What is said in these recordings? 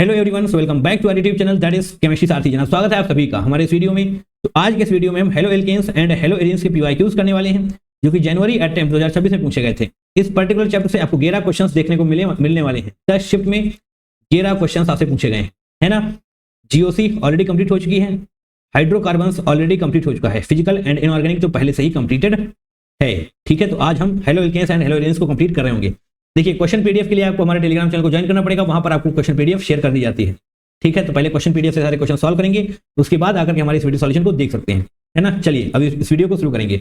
Hello everyone, so welcome back to our YouTube channel that is chemistry Sarathi. जनाब स्वागत है आप सभी का हमारे इस वीडियो में। तो आज के इस वीडियो में हम halo alkanes and halo arenes के पीवाईक्यूज करने वाले हैं, जो कि जनवरी अटेम्प्ट 2026 में पूछे गए थे। इस पर्टिकुलर चैप्टर से आपको 11 क्वेश्चंस देखने को मिलने वाले हैं। 10 शिफ्ट में 11 क्वेश्चंस आपसे पूछे गए हैं ना। जीओसी ऑलरेडी कंप्लीट हो चुकी है, हाइड्रोकार्बन्स ऑलरेडी कंप्लीट हो चुका है, फिजिकल एंड इनऑर्गेनिक तो पहले से ही कंप्लीटेड है। ठीक है, तो आज हम halo alkanes and halo arenes को कंप्लीट कर रहे होंगे। देखिए, क्वेश्चन पीडीएफ के लिए आपको हमारे टेलीग्राम चैनल को ज्वाइन करना पड़ेगा, वहां पर आपको क्वेश्चन पीडीएफ शेयर कर दी जाती है। ठीक है, तो पहले क्वेश्चन पीडीएफ से सारे क्वेश्चन सॉल्व करेंगे, उसके बाद आकर के हमारे इस वीडियो सॉल्यूशन को देख सकते हैं, है ना। चलिए अभी इस वीडियो को शुरू करेंगे।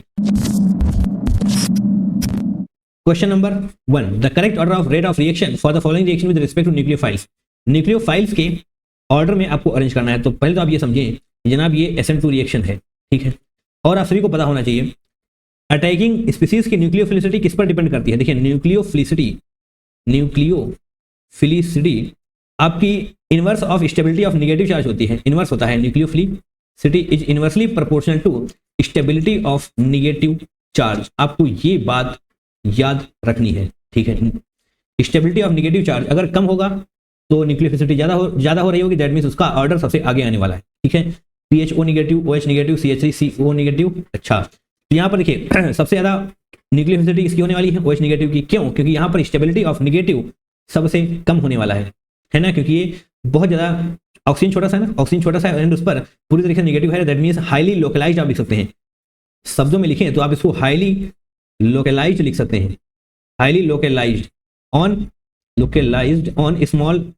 Question number 1, the correct order of rate of reaction for the following reaction with respect to nucleophiles. Nucleophiles के ऑर्डर में आपको अरेंज करना है। तो पहले तो आप ये समझें जनाब, ये SN2 रिएक्शन है, ठीक है। और आप सभी को पता होना चाहिए अटैकिंग स्पीसीज की न्यूक्लियोफिलिसिटी किस पर डिपेंड करती है। देखिए, न्यूक्लियोफिलिसिटी आपकी inverse of stability of negative charge होती है। इनवर्स होता है nucleophilicity is inversely proportional to stability of negative charge. आपको ये बात याद रखनी है, ठीक है। स्टेबिलिटी ऑफ नेगेटिव चार्ज अगर कम होगा तो न्यूक्लियोफिलिसिटी ज्यादा हो रही होगी, दैट मीन्स उसका ऑर्डर सबसे आगे आने वाला है, ठीक है। PHO negative, OH negative, CH3CO negative. अच्छा, तो यहाँ पर देखिए सबसे ज्यादा न्यूक्लियोफिलिसिटी इसकी होने वाली है OH नेगेटिव की। क्यों? क्योंकि यहाँ पर स्टेबिलिटी ऑफ नेगेटिव सबसे कम होने वाला है ना, क्योंकि ये बहुत ज्यादा ऑक्सीजन छोटा सा है ना, ऑक्सीजन छोटा सा है एंड उस पर पूरी तरीके से नेगेटिव है, दैट मीन्स हाईली लोकलाइज्ड आप लिख सकते हैं। शब्दों में लिखें तो आप इसको हाईली लोकलाइज्ड लिख सकते हैं, highly localized on small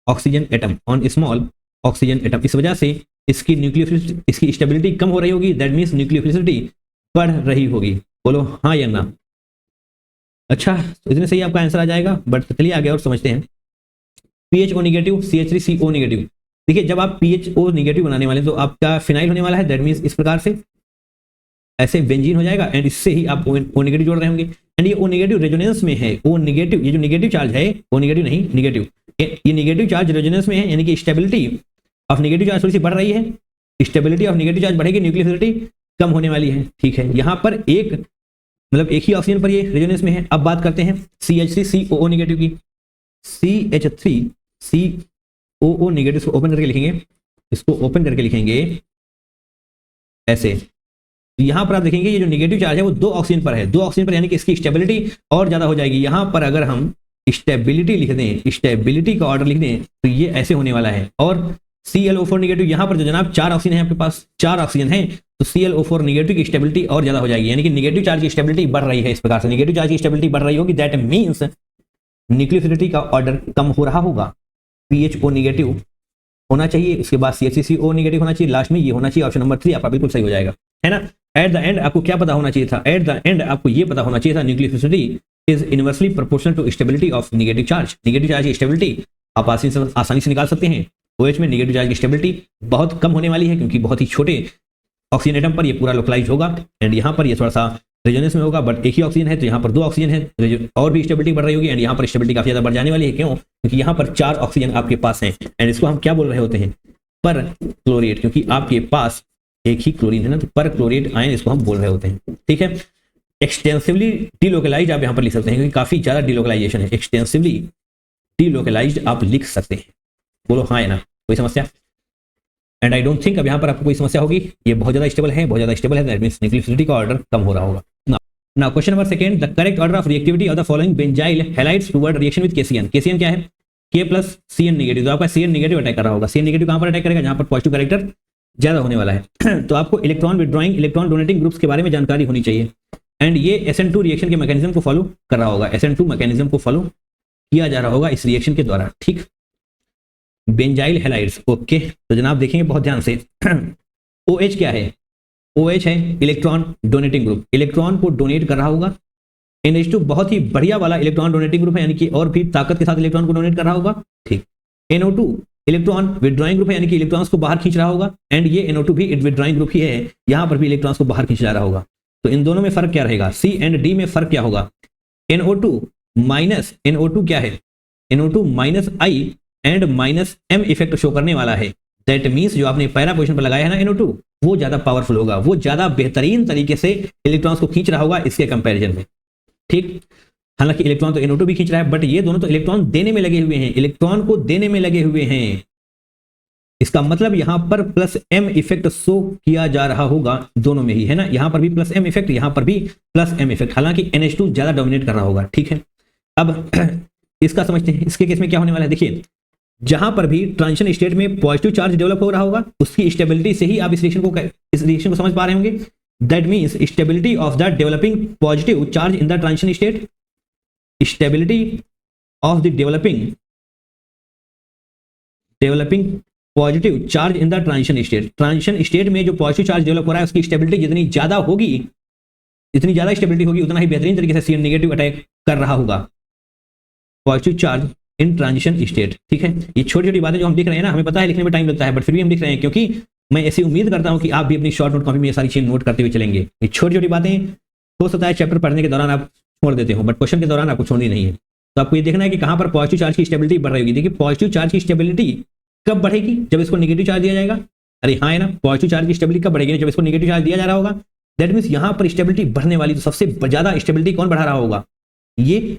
oxygen atom, on small oxygen atom. इस वजह से इसकी न्यूक्लियोफिलिसिटी, इसकी स्टेबिलिटी कम हो रही होगी, दैट मीन्स न्यूक्लियोफिलिसिटी बढ़ रही होगी। बोलो हाँ या ना। अच्छा, तो इतने सही आपका आंसर आ जाएगा, बट चलिए आगे और समझते हैं। PHO negative, CH3CO negative. देखिए, जब आप PHO नेगेटिव बनाने वाले तो आपका फिनाइल होने वाला है, दैट मीन्स इस प्रकार से ऐसे बेंजीन हो जाएगा एंड इससे ही आप O नेगेटिव जोड़ रहे होंगे एंड ये O नेगेटिव रेजोनेंस में है। O नेगेटिव, ये जो नेगेटिव चार्ज है, O नेगेटिव नहीं नेगेटिव, ये नेगेटिव चार्ज रेजोनेंस में है, यानी कि स्टेबिलिटी ऑफ नेगेटिव चार्ज थोड़ी सी बढ़ रही है। स्टेबिलिटी ऑफ नेगेटिव चार्ज बढ़ेगी, न्यूक्लियोफिलिसिटी कम होने वाली है, ठीक है। यहाँ पर एक ही ऑक्सीजन पर ये रेजोनेंस में है। अब बात करते हैं CH3COO नेगेटिव की। CH3COO नेगेटिव, इसको ओपन करके लिखेंगे, इसको ओपन करके लिखेंगे ऐसे। यहां पर आप देखेंगे ये जो नेगेटिव चार्ज है वो 2 ऑक्सीजन पर है, 2 ऑक्सीजन पर, यानी कि इसकी स्टेबिलिटी और ज्यादा हो जाएगी। यहां पर अगर हम स्टेबिलिटी लिख दें, स्टेबिलिटी का ऑर्डर लिख दें, तो ये ऐसे होने वाला है। और ClO4 नेगेटिव, यहां पर जो जनाब 4 ऑक्सीजन है, आपके पास 4 ऑक्सीजन है, तो ClO4 नेगेटिव की स्टेबिलिटी और ज्यादा हो जाएगी, यानी कि नेगेटिव चार्ज की स्टेबिलिटी बढ़ रही है। इस प्रकार से नेगेटिव चार्ज की स्टेबिलिटी बढ़ रही होगी, दैट मीन्स न्यूक्लियोफिलिसिटी का ऑर्डर कम हो रहा होगा। PHO नेगेटिव होना चाहिए, उसके बाद CH3CO नेगेटिव होना चाहिए, लास्ट में ये होना चाहिए ऑप्शन नंबर 3 आपका बिल्कुल सही हो जाएगा, है ना। एट द एंड आपको क्या पता होना चाहिए था? एट द एंड आपको ये पता होना चाहिए था nucleophilicity is inversely proportional to stability of negative charge. Negative charge की स्टेबिलिटी आप आसानी से निकाल सकते हैं। OH में नेगेटिव चार्ज की स्टेबिलिटी बहुत कम होने वाली है, क्योंकि बहुत ही छोटे ऑक्सीजन एटम पर ये पूरा लोकलाइज होगा एंड यहाँ पर ये थोड़ा सा रेजोनेंस में होगा, बट एक ही ऑक्सीजन है तो यहाँ पर 2 ऑक्सीजन है, और भी स्टेबिलिटी बढ़ रही होगी एंड यहाँ पर स्टेबिलिटी काफी ज्यादा बढ़ जाने वाली है। क्यों? क्योंकि यहाँ पर 4 ऑक्सीजन आपके पास हैं एंड इसको हम क्या बोल रहे होते हैं? पर क्लोरेट, क्योंकि आपके पास एक ही क्लोरीन है ना, तो पर क्लोरेट आयन इसको हम बोल रहे होते हैं, ठीक है। एक्सटेंसिवली डीलोकलाइज्ड आप यहाँ पर लिख सकते हैं, क्योंकि काफी ज्यादा डीलोकलाइजेशन है। एक्सटेंसिवली डीलोकलाइज्ड आप लिख सकते हैं। बोलो हाँ या ना, कोई समस्या? एंड आई डोंट थिंक अब यहाँ पर आपको कोई समस्या होगी। ये बहुत ज्यादा स्टेबल है, दैट मींस न्यूक्लियोफिलिसिटी का ऑर्डर कम हो रहा होगा। Now question number 2, the correct order of reactivity of the following benzyl halides toward reaction with KCN। KCN क्या है? K plus CN negative. तो आपका CN नेगेटिव अटैक कर रहा होगा। CN नेगेटिव कहां पर अटैक करेगा? जहां पर पॉजिटिव कैरेक्टर ज्यादा होने वाला है। तो आपको electron withdrawing, electron donating groups के बारे में जानकारी होनी चाहिए एंड ये SN2 रिएक्शन के मैकेनिज्म को फॉलो कर रहा होगा। SN2 मैकेनिज्म को फॉलो किया जा रहा होगा इस रिएक्शन के द्वारा, ठीक। Benzyl halides, okay. तो जनाब देखेंगे बहुत ध्यान से। OH क्या है? OH है इलेक्ट्रॉन डोनेटिंग ग्रुप, इलेक्ट्रॉन को डोनेट कर रहा होगा। NH2 बहुत ही बढ़िया वाला इलेक्ट्रॉन डोनेटिंग ग्रुप है, यानी कि और भी ताकत के साथ इलेक्ट्रॉन को डोनेट कर रहा होगा, ठीक। NO2 इलेक्ट्रॉन विड्रॉइंग ग्रुप है, यानी कि इलेक्ट्रॉन्स को बाहर खींच रहा होगा एंड ये NO2 भी विड्रॉइंग ग्रुप ही है, यहां पर भी इलेक्ट्रॉन्स को बाहर खींच जा रहा होगा। तो इन दोनों में फर्क क्या रहेगा? C एंड D में फर्क क्या होगा? NO2 क्या है? NO2 minus I and minus M effect show करने वाला है। दैट मीन्स जो आपने पहला पोजीशन पर लगाया है ना NO2, वो ज्यादा पावरफुल होगा, वो ज्यादा बेहतरीन तरीके से इलेक्ट्रॉन्स को खींच रहा होगा इसके कंपैरिजन में, ठीक। हालांकि इलेक्ट्रॉन तो NO2 भी खींच रहा है, बट ये दोनों तो इलेक्ट्रॉन देने में लगे हुए हैं, इलेक्ट्रॉन को देने में लगे हुए हैं। इसका मतलब यहां पर प्लस m इफेक्ट शो किया जा रहा होगा दोनों में ही, है ना। यहां पर भी प्लस m इफेक्ट, यहां पर भी प्लस m इफेक्ट, हालांकि NH2 ज्यादा डोमिनेट कर रहा होगा, ठीक है। अब इसका समझते हैं, इसके केस में क्या होने वाला है। देखिए, जहां पर भी ट्रांजिशन स्टेट में पॉजिटिव चार्ज डेवलप हो रहा होगा, उसकी स्टेबिलिटी से ही आप इस रिएक्शन को समझ पा रहे होंगे। That means stability of the developing positive charge in the transition state, stability of the developing positive charge in the transition state. Transition state में जो पॉजिटिव चार्ज डेवलप हो रहा है उसकी स्टेबिलिटी जितनी ज्यादा होगी, जितनी ज्यादा स्टेबिलिटी होगी, उतना ही बेहतरीन तरीके से CN नेगेटिव अटैक कर रहा होगा positive charge in transition state, ठीक है। ये छोटी छोटी बातें जो हम लिख रहे हैं ना, हमें पता है लिखने में टाइम लगता है, बट फिर भी हम लिख रहे हैं, क्योंकि मैं ऐसी उम्मीद करता हूं कि आप भी अपनी शॉर्ट नोट कॉपी में ये सारी चीजें नोट करते हुए चलेंगे। ये छोटी छोटी बातें हो सकता है चैप्टर पढ़ने के दौरान आप छोड़ देते हो, बट क्वेश्चन के दौरान आपको छोड़नी नहीं है। तो आपको ये देखना है कि कहां पर पॉजिटिव चार्ज की स्टेबिलिटी बढ़ रही होगी। देखिए, पॉजिटिव चार्ज की स्टेबिलिटी कब बढ़ेगी, जब इसको नेगेटिव चार्ज दिया जाएगा। अरे हाँ, है ना, पॉजिटिव चार्ज की स्टेबिलिटी कब बढ़ेगी, जब इसको नेगेटिव चार्ज दिया जा रहा होगा। दैट मीन्स यहां पर स्टेबिलिटी बढ़ने वाली, तो सबसे ज्यादा स्टेबिलिटी कौन बढ़ा रहा होगा, ये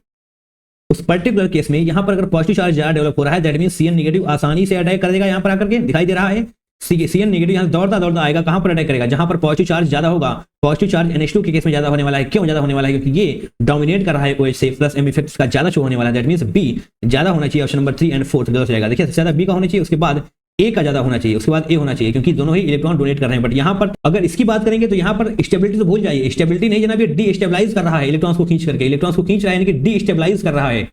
उस पर्टिकुलर केस में। यहां पर अगर पॉजिटिव चार्ज ज्यादा डेवलप हो रहा है, दैट मींस CN नेगेटिव आसानी से अटैक कर देगा। यहां पर आकर के दिखाई दे रहा है CN नेगेटिव यहां दौड़ता दौड़ता आएगा, कहां पर अटैक करेगा, जहां पर पॉजिटिव चार्ज ज्यादा होगा। पॉजिटिव चार्ज NH2 के केस में ज्यादा होने वाला है। क्यों ज्यादा होने वाला है, क्योंकि ये डोमिनेट कर रहा है OH से, प्लस M इफेक्ट का ज्यादा शो होने वाला है। दैट मींस B ज्यादा होना चाहिए। ऑप्शन नंबर 3 एंड 4 गलत हो जाएगा। देखिए, सबसे ज्यादा B का होना चाहिए, उसके बाद A का ज्यादा होना चाहिए, उसके बाद A होना चाहिए, क्योंकि दोनों ही इलेक्ट्रॉन डोनेट कर रहे हैं। बट यहां पर अगर इसकी बात करेंगे तो यहां पर स्टेबिलिटी तो भूल जाइए, स्टेबिलिटी नहीं जनाब, ये डीस्टेबलाइज कर रहा है इलेक्ट्रॉन्स को खींच करके, इलेक्ट्रॉन्स को खींच रहा है यानी कि डीस्टेबलाइज कर रहा है।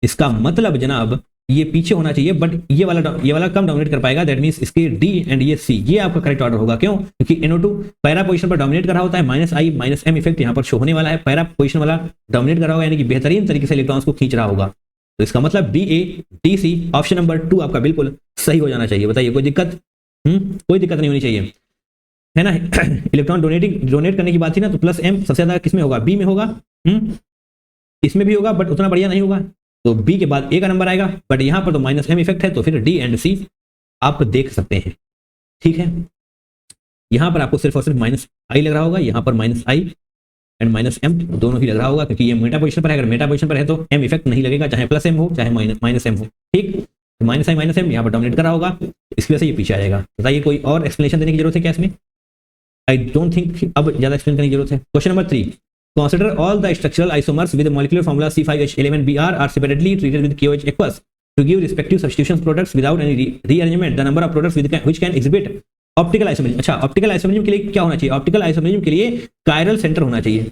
इसका मतलब जनाब ये पीछे होना चाहिए, बट ये वाला कम डोमिनेट कर पाएगा। दैट मींस इसके D एंड ये C, ये आपका करेक्ट ऑर्डर होगा। क्यों, क्योंकि NO2 पैरा पोजीशन पर डोमिनेट कर रहा होता है, -I -M इफेक्ट यहां पर शो होने वाला है। पैरा पोजीशन वाला डोमिनेट कर रहा होगा, यानी कि बेहतरीन तरीके से इलेक्ट्रॉन्स को खींच रहा होगा। तो इसका मतलब BA DC ऑप्शन नंबर 2 आपका बिल्कुल सही हो जाना चाहिए। बताइए, कोई दिक्कत? कोई दिक्कत नहीं होनी चाहिए, है ना। इलेक्ट्रॉन डोनेट करने की बात थी ना, तो प्लस M सबसे ज्यादा किसमें होगा, B में होगा। इसमें भी होगा, बट उतना बढ़िया नहीं होगा, तो B के बाद A का नंबर आएगा। बट यहां पर तो -M इफेक्ट है, तो फिर D एंड C आप देख सकते हैं, ठीक है। यहां पर आपको सिर्फ और सिर्फ -I लग रहा होगा, यहां पर -I एंड -M दोनों ही लग रहा होगा, क्योंकि ये मेटा पोजीशन पर है। अगर मेटा पोजीशन पर है तो M इफेक्ट नहीं लगेगा, चाहे प्लस M हो चाहे -M हो, ठीक। तो -I -M यहाँ पर डोमिनेट कर रहा होगा, इसकी वजह से ये पीछे आ जाएगा। बताइए, कोई और एक्सप्लेनेशन देने की जरूरत है क्या इसमें? आई डोंट थिंक अब ज्यादा एक्सप्लेन करने की जरूरत है। Question number 3, consider all the structural isomers with the molecular formula C5H11Br are separately treated with KOH aqueous to give respective substitution products without any rearrangement. The number of products which can exhibit optical isomerism. अच्छा, optical isomerism के लिए क्या होना चाहिए, optical isomerism के लिए chiral centre होना चाहिए,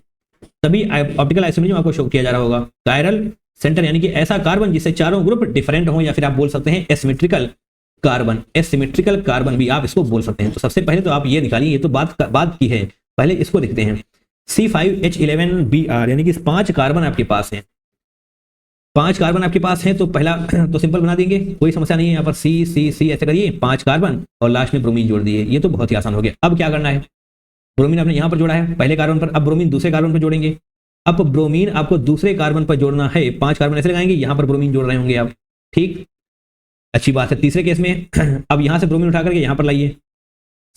तभी ऑप्टिकल आइसोमेरिज्म आपको शो किया जा रहा होगा। कायरल सेंटर यानी कि ऐसा कार्बन जिससे चारों ग्रुप डिफरेंट हो, या फिर आप बोल सकते हैं एसिमेट्रिकल कार्बन। एसिमेट्रिकल कार्बन भी आप इसको बोल सकते हैं। तो सबसे पहले तो आप ये निकालिए, ये तो बात की है, पहले इसको देखते हैं। C5H11Br यानी कि 5 कार्बन आपके पास हैं, 5 कार्बन आपके पास हैं, तो पहला तो सिंपल बना देंगे, कोई समस्या नहीं है। यहाँ पर C ऐसे करिए, 5 कार्बन और लास्ट में ब्रोमीन जोड़ दिए, ये तो बहुत ही आसान हो गया। अब क्या करना है, ब्रोमीन आपने यहाँ पर जोड़ा है पहले कार्बन पर, अब ब्रोमीन दूसरे कार्बन पर जोड़ेंगे। अब ब्रोमीन आपको दूसरे कार्बन पर जोड़ना है, 5 कार्बन ऐसे लगाएंगे, यहाँ पर ब्रोमीन जोड़ रहे होंगे आप, ठीक, अच्छी बात है। तीसरे केस में अब यहाँ से ब्रोमीन उठा करके यहाँ पर लाइए,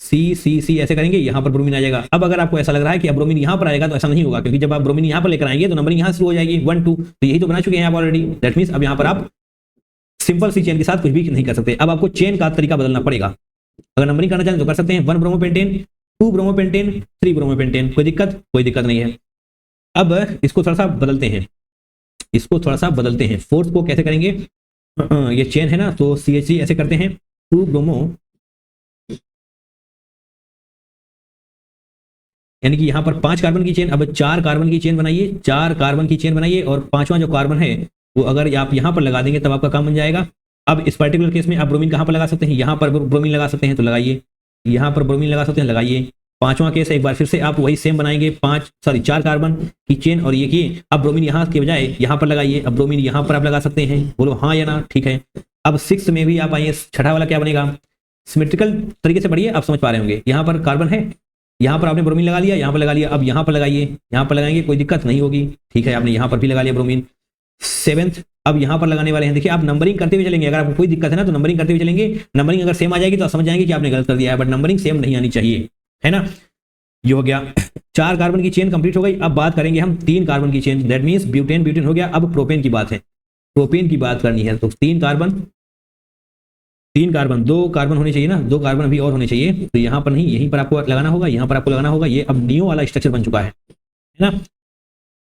C ऐसे करेंगे, यहाँ पर ब्रोमीन आ जाएगा। अब अगर आपको ऐसा लग रहा है कि अब ब्रोमीन यहाँ पर आएगा, तो ऐसा नहीं होगा, क्योंकि जब आप ब्रोमीन यहाँ पर लेकर आएंगे तो नंबरिंग यहाँ शुरू हो जाएगी 1 2, तो यही तो बना चुके हैं आप ऑलरेडी। दैट मींस अब यहाँ पर आप सिंपल सी चेन के साथ कुछ भी नहीं कर सकते, अब आपको चेन का तरीका बदलना पड़ेगा। अगर नंबरिंग करना चाहें तो कर सकते हैं, 1 ब्रोमोपेंटेन, 2 ब्रोमोपेंटेन, 3 ब्रोमोपेंटेन, कोई दिक्कत नहीं है। अब इसको थोड़ा सा बदलते हैं, फोर्थ को कैसे करेंगे, ये चेन है ना, तो CH3 ऐसे करते हैं, 2 ब्रोमो, यानी कि यहाँ पर 5 कार्बन की चेन, अब 4 कार्बन की चेन बनाइए, 4 कार्बन की चेन बनाइए, और 5वां जो कार्बन है वो अगर आप यहाँ पर लगा देंगे तब आपका काम बन जाएगा। अब इस पर्टिकुलर केस में आप ब्रोमीन कहाँ पर लगा सकते हैं, यहाँ पर ब्रोमीन लगा सकते हैं तो लगाइए, यहाँ पर ब्रोमीन लगा सकते हैं लगाइए। 5वां केस है, एक बार फिर से आप वही सेम बनाएंगे, 4 कार्बन की चेन और ये किए, अब ब्रोमीन यहाँ के बजाय यहाँ पर लगाइए, अब ब्रोमीन यहाँ पर आप लगा सकते हैं, बोलो हाँ या ना, ठीक है। अब 6 में भी आप आइए, छठा वाला क्या बनेगा, सिमेट्रिकल तरीके से पढ़िए, आप समझ पा रहे होंगे। यहाँ पर कार्बन है, यहाँ पर आपने ब्रोमीन लगा लिया, यहाँ पर लगा लिया, अब यहाँ पर लगाइए, यहाँ पर लगाएंगे, कोई दिक्कत नहीं होगी, ठीक है। आपने यहाँ पर भी लगा लिया ब्रोमीन। 7th अब यहाँ पर लगाने वाले हैं। देखिए, आप नंबरिंग करते हुए चलेंगे, अगर आपको कोई दिक्कत है ना तो नंबरिंग करते हुए चलेंगे। नंबरिंग अगर सेम आ जाएगी तो आप समझ जाएंगे कि आपने गलत कर दिया है, बट नंबरिंग सेम नहीं आनी चाहिए, है ना। ये हो गया 4 कार्बन की चेन कंप्लीट हो गई। अब बात करेंगे हम 3 कार्बन की chain, that means butane butane हो गया। अब प्रोपेन की बात है, प्रोपेन की बात करनी है। तो 3 कार्बन 2 कार्बन होने चाहिए ना, 2 कार्बन अभी और होने चाहिए। तो यहाँ पर नहीं, यहीं पर आपको लगाना होगा, यहाँ पर आपको लगाना होगा। ये अब नियो वाला स्ट्रक्चर बन चुका है ना।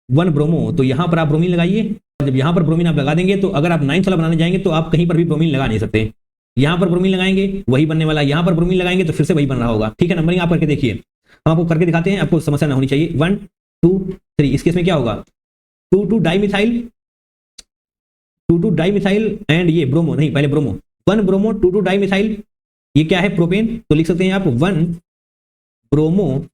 1 ब्रोमो, तो यहाँ पर आप ब्रोमीन लगाइए। जब यहाँ पर ब्रोमीन आप लगा देंगे तो अगर आप 9th वाला बनाने जाएंगे तो आप कहीं पर भी ब्रोमीन लगा नहीं सकते। यहाँ पर ब्रोमीन लगाएंगे वही बनने वाला, यहाँ पर ब्रोमीन लगाएंगे तो फिर से वही बन रहा होगा। ठीक है, नंबरिंग आप करके देखिए, हम आपको करके दिखाते हैं, आपको समस्या ना होनी चाहिए। 1 2 3, इस केस में क्या होगा, 2 डाइमिथाइल एंड ये ब्रोमो, नहीं पहले ब्रोमो, 1 ब्रोमो 2 डाइमिथाइल, ये क्या है, प्रोपेन। तो लिख सकते हैं आप 1 ब्रोमो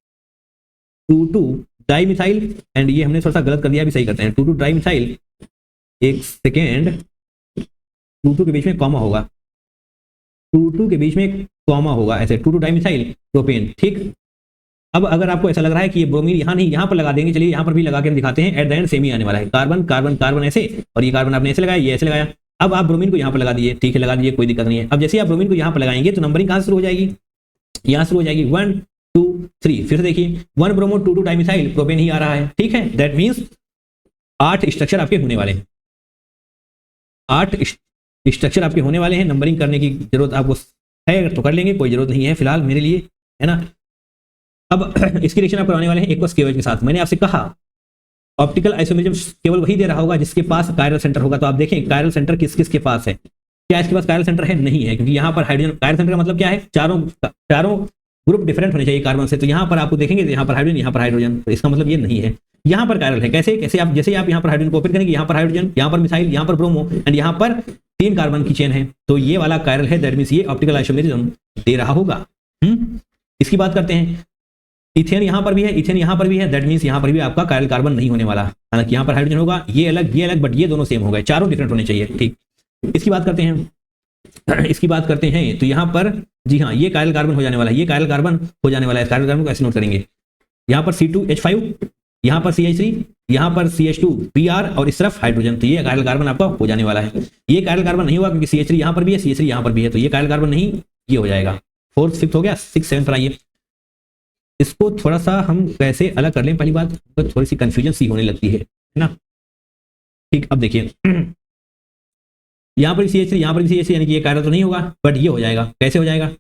2 डाइमिथाइल, एंड ये हमने थोड़ा सा गलत कर दिया, अभी सही करते हैं। 2 डाइमिथाइल, एक सेकेंड, 2 के बीच में कॉमा होगा, 2 के बीच में कॉमा होगा, ऐसे 2 डाइमिथाइल प्रोपेन। ठीक, अब अगर आपको ऐसा लग रहा है कि ये ब्रोमीन यहाँ नहीं यहाँ पर लगा देंगे, चलिए यहाँ पर भी लगा के हम दिखाते हैं। एट द एंड सेम ही आने वाला है, कार्बन कार्बन कार्बन ऐसे, और ये कार्बन आपने ऐसे लगाया, ये ऐसे लगाया। अब आप ब्रोमीन को यहाँ पर लगा दिए, ठीक है, लगा दिए, कोई दिक्कत नहीं है। अब जैसे आप ब्रोमीन को यहाँ पर लगाएंगे तो नंबरिंग कहाँ शुरू हो जाएगी, यहाँ शुरू हो जाएगी 1 2 3। फिर से देखिए 1 ब्रोमो 2 डाइमिथाइल प्रोपेन ही आ रहा है। ठीक है, दैट मीन्स 8 स्ट्रक्चर आपके होने वाले हैं, 8 स्ट्रक्चर आपके होने वाले हैं। नंबरिंग करने की जरूरत आपको है तो कर लेंगे, कोई जरूरत नहीं है फिलहाल मेरे लिए, है ना। अब इसकी रिएक्शन आप करवाने वाले हैं एक्वस केओएच के साथ। मैंने आपसे कहा ऑप्टिकल आइसोमेरिज्म केवल वही दे रहा होगा जिसके पास कायरल सेंटर होगा। तो आप देखें कायरल सेंटर किस किस के पास है, क्या इसके पास कायरल सेंटर है, नहीं है, क्योंकि यहाँ पर हाइड्रोजन, कायरल सेंटर का मतलब क्या है, चारों ग्रुप डिफरेंट होने चाहिए कार्बन से। तो यहाँ पर आपको देखेंगे तो यहाँ पर हाइड्रोजन, यहाँ पर हाइड्रोजन, तो इसका मतलब ये नहीं है। यहाँ पर कायरल है, कैसे कैसे आप, जैसे आप यहाँ पर हाइड्रोजन को ओपन करेंगे, यहाँ पर हाइड्रोजन, यहाँ पर मिथाइल, यहाँ पर ब्रोमो, एंड यहाँ पर 3 कार्बन की चेन है, तो ये वाला कायरल है, दैट मींस ये ऑप्टिकल आइसोमेरिज्म दे रहा होगा। इसकी बात करते हैं, इथेन यहाँ पर भी है, इथेन यहाँ पर भी है, दैट मींस यहाँ पर भी आपका कायरल कार्बन नहीं होने वाला। हालांकि यहाँ पर हाइड्रोजन होगा, ये अलग, बट ये दोनों सेम हो गए, चारों डिफरेंट होने चाहिए। ठीक, इसकी बात करते हैं, तो यहाँ पर जी हाँ, ये कायरल कार्बन हो जाने वाला है, ये कायरल कार्बन हो जाने वाला है। कायरल कार्बन को ऐसे नोट करेंगे, यहाँ पर C2H5, यहाँ पर CH3, यहाँ पर CH2Br, और इस तरफ हाइड्रोजन, तो ये कायरल कार्बन आपका हो जाने वाला है। ये कायरल कार्बन नहीं होगा क्योंकि CH3 यहाँ पर भी है, CH3 यहाँ पर भी है, तो ये कायरल कार्बन नहीं, ये हो जाएगा। 4th 5th हो गया, 6 7 पर आइए। इसको थोड़ा सा हम कैसे अलग कर लें, पहली बात तो थोड़ी सी कंफ्यूजन सी होने लगती है ना। ठीक, अब देखिए यहाँ पर CH3, यहाँ पर CH3, यानी कि ये कायरल तो नहीं होगा, बट ये हो जाएगा। कैसे हो जाएगा,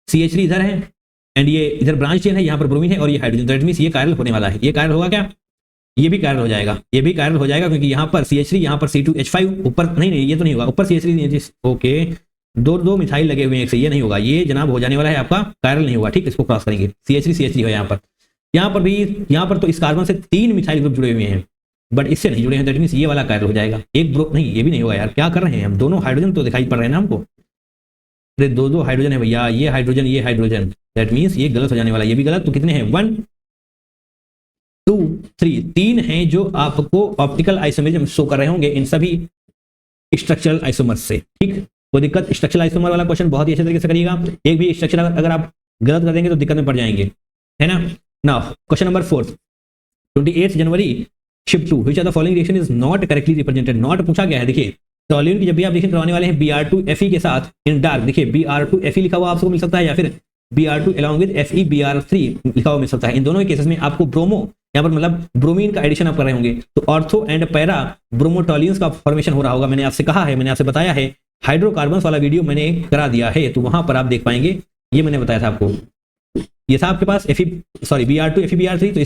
CH3 इधर है एंड ये इधर ब्रांच चेन है, यहाँ पर ब्रोमीन है और ये हाइड्रोजन, दैट मींस ये कायरल होने वाला है। ये कायरल होगा क्या, ये भी कायरल हो जाएगा, ये भी कायरल हो जाएगा, क्योंकि यहाँ पर CH3, यहाँ पर C2H5, ऊपर नहीं ये तो नहीं होगा, ऊपर CH3 नहीं, ओके, दो मिथाइल लगे हुए हैं एक से, ये नहीं होगा, ये जनाब हो जाने वाला है आपका कायरल नहीं होगा। ठीक, इसको क्रॉस करेंगे, CH3 है यहाँ पर भी, यहाँ पर तो इस कार्बन से 3 मिथाइल ग्रुप जुड़े हुए हैं, बट इससे नहीं जुड़े हैं, दैट मींस ये वाला कायरल हो जाएगा। एक ग्रुप नहीं, ये भी नहीं होगा यार, क्या कर रहे हैं हम, दोनों हाइड्रोजन तो दिखाई पड़ रहे हैं ना हमको, अरे दो हाइड्रोजन है भैया, ये हाइड्रोजन, दैट मींस ये गलत हो जाने वाला, ये भी गलत। तो कितने हैं, 1 2 3, 3 हैं जो आपको ऑप्टिकल आइसोमेरिज्म शो कर रहे होंगे इन सभी स्ट्रक्चरल आइसोमर्स से। ठीक, कोई दिक्कत, स्ट्रक्चरल आइसोमर वाला क्वेश्चन बहुत ही अच्छे तरीके से करिएगा, एक भी स्ट्रक्चर अगर आप गलत कर देंगे तो दिक्कत में पड़ जाएंगे, है ना। Now question number 4, 28 January shift 2, which of the following reaction is not correctly represented. Not पूछा गया है, देखिए टॉल्यून की जब भी आप रिएक्शन करवाने वाले हैं Br2Fe के साथ इन डार्क, देखिए Br2Fe लिखा हुआ आपको मिल सकता है, या फिर Br2 along with FeBr3 लिखा हुआ मिल सकता है। इन दोनों के केसेस में आपको ब्रोमो, यहाँ पर मतलब ब्रोमीन का एडिशन आप कर रहे होंगे, तो ऑर्थो एंड पैरा ब्रोमोटॉलियंस का फॉर्मेशन हो रहा होगा। मैंने आपसे कहा है, मैंने आपसे बताया है, हाइड्रोकार्बन वाला वीडियो मैंने करा दिया है, तो वहां पर आप देख पाएंगे, ये मैंने बताया था आपको। ये था आपके पास Br2 FeBr3, तो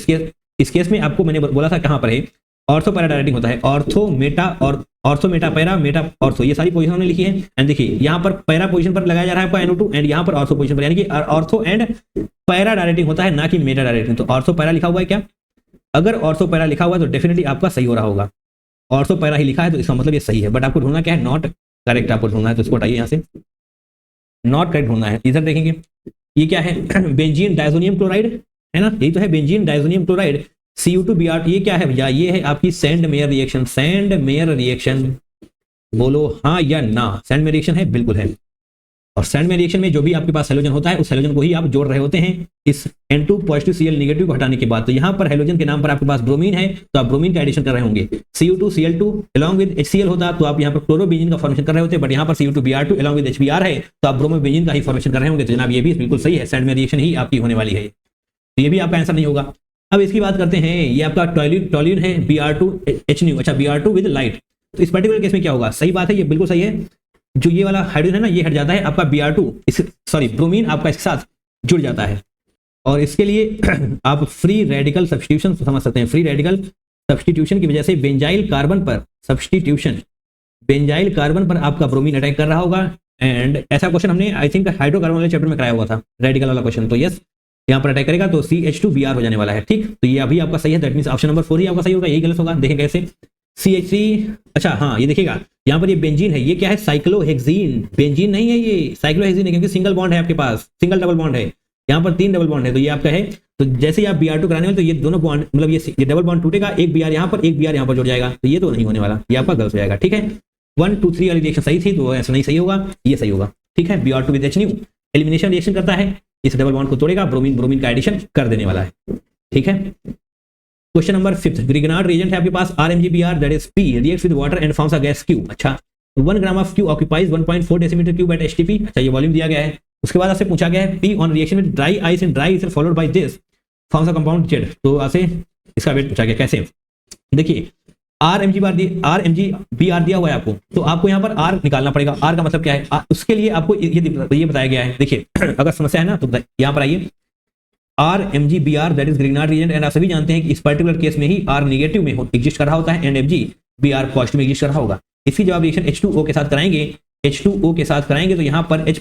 इस केस में आपको मैंने बोला था कहां पर है, ऑर्थो पैरा डायरेक्टिंग होता है, ऑर्थो मेटा और ortho Meta para Meta ortho, ये सारी पोजीशन हमने लिखी है। एंड देखिए यहाँ पर पैरा पोजीशन पर लगाया जा रहा है आपका NO2, एंड यहाँ पर ऑर्थो पोजीशन पर, यानी कि ऑर्थो एंड पैरा डायरेक्टिंग होता है, ना कि मेटा डायरेक्टिंग। तो ऑर्थो पैरा लिखा हुआ है क्या, अगर ऑर्थो पैरा लिखा हुआ है तो डेफिनेटली आपका सही हो रहा होगा, ऑर्थो पैरा ही लिखा है तो इसका मतलब ये सही है, बट आपको ढूंढना क्या है, नॉट करेक्ट आपको ढूंढना है, तो इसको हटाइए यहाँ से, नॉट करेक्ट ढूंढना है। इधर देखेंगे ये क्या है, बेंजीन डायजोनियम क्लोराइड, है ना, यही तो है बेंजीन डायजोनियम क्लोराइड Cu2Br, ये क्या है भैया, ये है आपकी सैंड मेयर रिएक्शन। बोलो हाँ या ना, सैंड मेयर रिएक्शन है, बिल्कुल है। और सैंड मेयर रिएक्शन में जो भी आपके पास हेलोजन होता है, उस हेलोजन को ही आप जोड़ रहे होते हैं इस N2 पॉजिटिव Cl नेगेटिव को हटाने के बाद। तो यहाँ पर हेलोजन के नाम पर आपके पास ब्रोमीन है, तो आप ब्रोमीन का एडिशन कर रहे होंगे। Cu2 Cl2 along with HCl होता तो आप यहाँ पर क्लोरोबेंजीन का फॉर्मेशन कर रहे होते, बट यहाँ पर Cu2Br2 along with HBr है, तो आप ब्रोमोबेंजीन का ही फॉर्मेशन कर रहे होंगे। तो जनाब ये भी बिल्कुल सही है, सैंड मेयर रिएक्शन ही आपकी होने वाली है, तो ये भी आपका आंसर नहीं होगा। अब इसकी बात करते हैं, ये आपका टोल्यून है Br2H अच्छा Br2 विद लाइट। तो इस पर्टिकुलर केस में क्या होगा, सही बात है, ये बिल्कुल सही है, जो ये वाला हाइड्रोजन है ना ये हट जाता है, आपका Br2 ब्रोमीन आपका इसके साथ जुड़ जाता है। और इसके लिए आप फ्री रेडिकल सब्स्टिट्यूशन समझ सकते हैं। फ्री रेडिकल सब्स्टिट्यूशन की वजह से बेंजाइल कार्बन पर आपका ब्रोमीन अटैक कर रहा होगा। एंड ऐसा क्वेश्चन हमने आई थिंक हाइड्रोकार्बन वाले चैप्टर में कराया हुआ था, रेडिकल वाला क्वेश्चन। तो यस, यहाँ पर अटैक करेगा तो CH2Br हो जाने वाला है। ठीक, तो ये अभी आपका सही है, दैट मींस ऑप्शन नंबर 4 ही आपका सही होगा, यही गलत होगा। देखें कैसे, CH3 अच्छा हाँ, ये देखिएगा यहाँ पर ये बेंजीन है, ये क्या है, साइक्लोहेक्सीन। बेंजीन नहीं है ये, साइक्लोहेक्सीन है, क्योंकि सिंगल बॉन्ड है आपके पास, सिंगल डबल बॉन्ड है, यहाँ पर 3 डबल बॉन्ड है, तो ये आपका है। तो जैसे ही आप Br2 कराने वाले तो ये दोनों बॉन्ड मतलब ये डबल बॉन्ड टूटेगा, एक Br यहाँ पर, एक Br यहाँ पर जुड़ जाएगा, तो ये तो नहीं होने वाला, ये आपका गलत हो जाएगा। ठीक है, 1 2 3 वाली रिएक्शन सही थी, तो ऐसा नहीं सही होगा, ये सही होगा। ठीक है, Br2 with HNu elimination reaction करता है, इस डबल बॉन्ड को तोड़ेगा, ब्रोमीन का एडिशन कर देने वाला है। ठीक है, क्वेश्चन नंबर 5, ग्रिगनार्ड रिएजेंट है आपके पास RMgBr that is P reacts with water and forms a gas Q। अच्छा, 1 gram of Q occupies 1.4 decimetre cube at HTP। अच्छा, ये वॉल्यूम दिया गया है। उसके बाद आपसे पूछा गया है P on reaction with dry ice and dry ether followed by this forms a compound Z। तो आपसे इसका वेट पूछा गया, कैसे, देखिए RMgBr दिया हुआ है आपको, तो आपको यहाँ पर R निकालना पड़ेगा। R का मतलब क्या है, उसके लिए आपको ये बताया गया है। देखिए अगर समस्या है ना तो यहाँ पर आइए, RMgBr that is Grignard reagent, and आप सभी जानते हैं कि इस पर्टिकुलर केस में ही R नेगेटिव में एग्जिस्ट कर रहा होता है एंड MgBr पॉजिटिव में एग्जिस्ट कर रहा होगा। इसकी जब आप रिएक्शन H2O के साथ कराएंगे तो यहाँ पर H+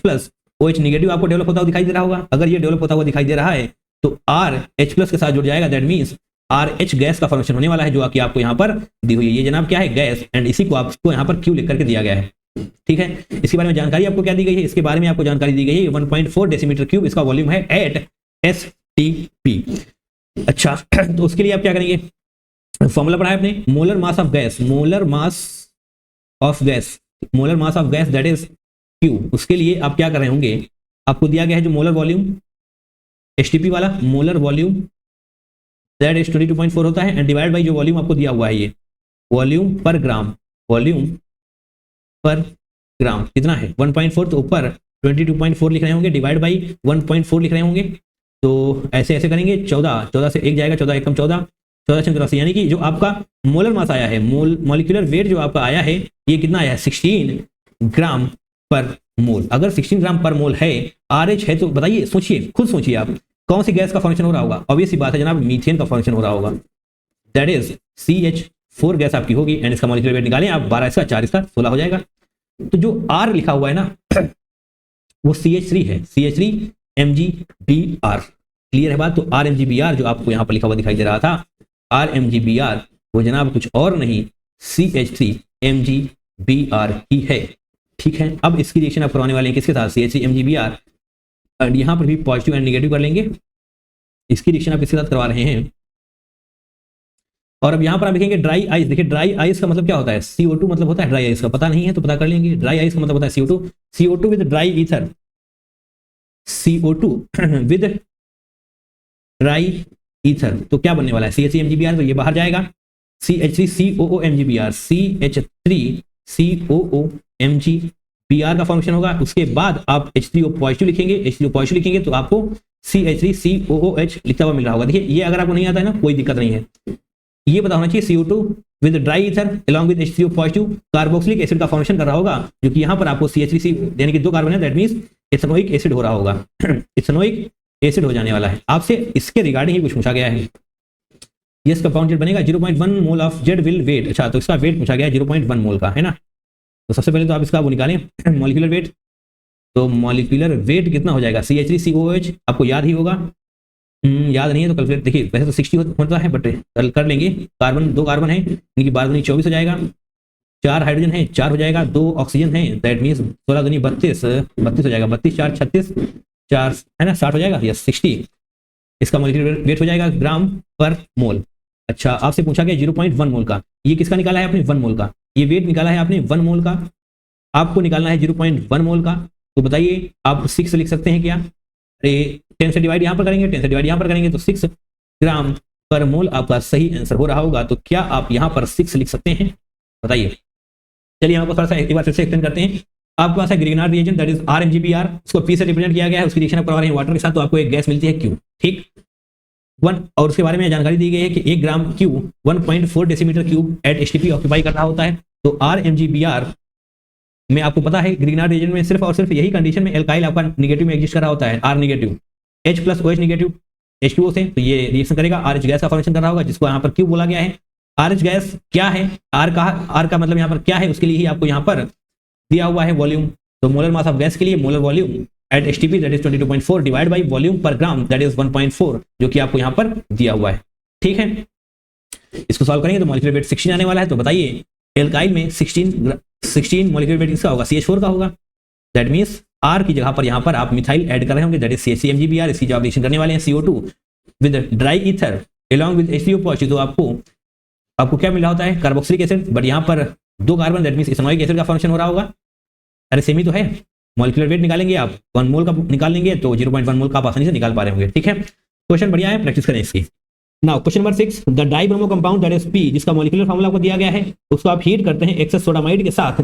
OH नेगेटिव आपको डेवलप होता हुआ दिखाई दे रहा होगा। अगर ये डेवलप होता हुआ दिखाई दे रहा है तो R H+ के साथ जुड़ जाएगा, दैट मीन्स RH गैस का फॉर्मेशन होने वाला है, जो कि आपको यहाँ पर दी हुई है। ये जनाब क्या है, गैस, एंड इसी को आपको यहाँ पर Q लिख करके दिया गया है। ठीक है, इसके बारे में जानकारी आपको क्या दी गई है, इसके बारे में आपको जानकारी दी गई है 1.4 डेसीमीटर क्यूब इसका वॉल्यूम है एट STP। अच्छा, तो उसके लिए आप क्या करेंगे, फॉर्मूला पढ़ा है आपने, molar mass of gas that is Q। उसके लिए आप क्या कर रहे होंगे, आपको दिया गया है जो मोलर वॉल्यूम HTP वाला मोलर वॉल्यूम दैट इज 22.4 होता है, एंड डिवाइड बाई जो वॉल्यूम आपको दिया हुआ है, ये वॉल्यूम पर ग्राम कितना है 1.4, तो ऊपर 22.4 लिख रहे होंगे, डिवाइड बाई 1.4 लिख रहे होंगे। तो ऐसे करेंगे, 14 से 1 जाएगा, 14 एकम 14, 14 यानी कि जो आपका मोलर मास आया है, मॉलिक्यूलर वेट जो आपका आया है, ये कितना आया है 16 ग्राम पर मोल। अगर 16 ग्राम पर मोल है, RH है, तो बताइए, सोचिए, खुद सोचिए आप, कौन सी गैस का फंक्शन हो रहा होगा, ऑब्वियस सी बात है जनाब, मीथेन का फंक्शन हो रहा होगा, दैट इज CH4 गैस आपकी होगी, एंड इसका मॉलिक्यूलर वेट निकालें आप, 12 इसका 4 इसका 16 हो जाएगा। तो जो R लिखा हुआ है ना वो CH3 है, CH3MgBr, क्लियर है बात। तो RMgBr जो आपको यहाँ पर लिखा हुआ दिखाई दे रहा था, RMgBr वो जनाब कुछ और नहीं CH3MgBr ही है। ठीक है, अब इसकी रिएक्शन आप करवाने वाले हैं किसके साथ, CH3MgBr, एंड यहाँ पर भी पॉजिटिव एंड नेगेटिव कर लेंगे। इसकी रिएक्शन आप किसके साथ करवा रहे हैं, और अब यहाँ पर आप लिखेंगे ड्राई आइस। देखिए ड्राई आइस का मतलब क्या होता है, CO2 मतलब होता है ड्राई आइस का, पता नहीं है तो पता कर लेंगे। ड्राई आइस का मतलब होता है CO2 with dry ether, CO2 with dry ether, तो क्या बनने वाला है CH3MgBr, तो ये बाहर जाएगा, CH3COOMgBr, CH3COOMgBr का फंक्शन होगा। उसके बाद आप H3O पॉजिटिव लिखेंगे, तो आपको CH3COOH लिखता हुआ मिल रहा होगा। देखिए ये अगर आपको नहीं आता है ना, कोई दिक्कत नहीं है, ये पता होना चाहिए CO2 with dry ether along with H3O positive carboxylic acid का फॉर्मेशन कर रहा होगा, जो कि यहाँ पर आपको CH3C यानी कि 2 कार्बन है, दैट मींस इथेनोइक एसिड हो रहा होगा, इथेनोइक एसिड हो जाने वाला है। आपसे इसके रिगार्डिंग ही कुछ पूछा गया है। यस, कंपाउंड Z बनेगा 0.1 mole of Z will weight. अच्छा, तो इसका वेट पूछा गया है 0.1 मोल का, है ना। तो सबसे पहले तो आप इसका वो निकालें मॉलिक्यूलर वेट, तो मॉलिक्यूलर वेट कितना हो जाएगा, CH3COOH आपको याद ही होगा, याद नहीं है तो कैलकुलेट, देखिए वैसे तो 60 होता है बट कल कर लेंगे। कार्बन 2 कार्बन है, इनकी 12 दूनी 24 हो जाएगा, 4 हाइड्रोजन है 4 हो जाएगा, 2 ऑक्सीजन है, दैट मीन्स 16 दूनी 32 हो जाएगा, 32 4 36 4 है ना 60 हो जाएगा, यस 60। इसका मॉलिक्यूलर वेट हो जाएगा ग्राम पर मोल। अच्छा, आपसे पूछा गया 0.1 मोल का, ये किसका निकाला है आपने 1 मोल का, ये वेट निकाला है आपने 1 मोल का, आपको निकालना है 0.1 मोल का। तो बताइए आप 6 लिख सकते हैं क्या, अरे 10 से डिवाइड यहाँ पर करेंगे, 10 से डिवाइड यहाँ पर करेंगे, तो 6 ग्राम पर मोल आपका सही आंसर हो रहा होगा। तो क्या आप यहाँ पर 6 लिख सकते हैं, बताइए। चलिए यहाँ पर थोड़ा सा एक बार फिर से एक्सप्लेन करते हैं। आपके पास है Grignard reagent that is RMgBr, उसको P से रिप्रेजेंट किया गया है, उसकी रिएक्शन आप करवा रहे हैं वाटर के साथ, तो आपको एक गैस मिलती है Q। ठीक, वन, और उसके बारे में जानकारी दी गई है कि 1 gram cube 1.4 decimetre cube at HTP occupy कर रहा होता है। तो RMgBr में आपको पता है ग्रीनहाउस रीजन में सिर्फ और सिर्फ यही कंडीशन में एल्काइल आपका निगेटिव में एग्जिस्ट कर रहा होता है, R negative, H plus OH negative H2O से, तो ये रिएक्शन करेगा, RH गैस का फॉर्मेशन कर रहा होगा, जिसको यहाँ पर क्यों बोला गया है। RH गैस क्या है, R का मतलब यहाँ पर क्या है, उसके लिए ही आपको यहाँ पर दिया हुआ है वॉल्यूम। तो मोलर मास ऑफ गैस के लिए molar volume at HTP that is 22.4 divide by volume पर ग्राम दैट इज 1.4, जो कि आपको यहाँ पर दिया हुआ है। ठीक है, इसको सॉल्व करेंगे तो मॉलिक्यूलर वेट 16 आने वाला है। तो बताइए एल्काइल में 16 मॉलिक्यूलर वेट इसका होगा, CH4 का होगा। दैट मीन्स R की जगह पर यहाँ पर आप मिथाइल ऐड कर रहे होंगे, दैट इज CHCmgBr। इसकी जब रिएक्शन करने वाले हैं CO2 with dry ether along with H3O positive, तो आपको क्या मिल रहा होता है, कार्बोक्सिलिक एसिड, बट यहाँ पर 2 carbon, that means ethanoic acid का फॉर्मेशन हो रहा होगा। अरे सेम ही तो है, मॉलिक्यूलर वेट निकालेंगे आप 1 मोल का निकाल लेंगे तो 0.1 मोल का आप आसानी से निकाल पा रहे होंगे। ठीक है, क्वेश्चन बढ़िया है, प्रैक्टिस करें इसकी। Now question number 6, the dibromo compound that is P, जिसका मॉलिक्यूलर फार्मूला आपको दिया गया है, उसको आप हीट करते हैं एक्सेस सोडामाइड के साथ,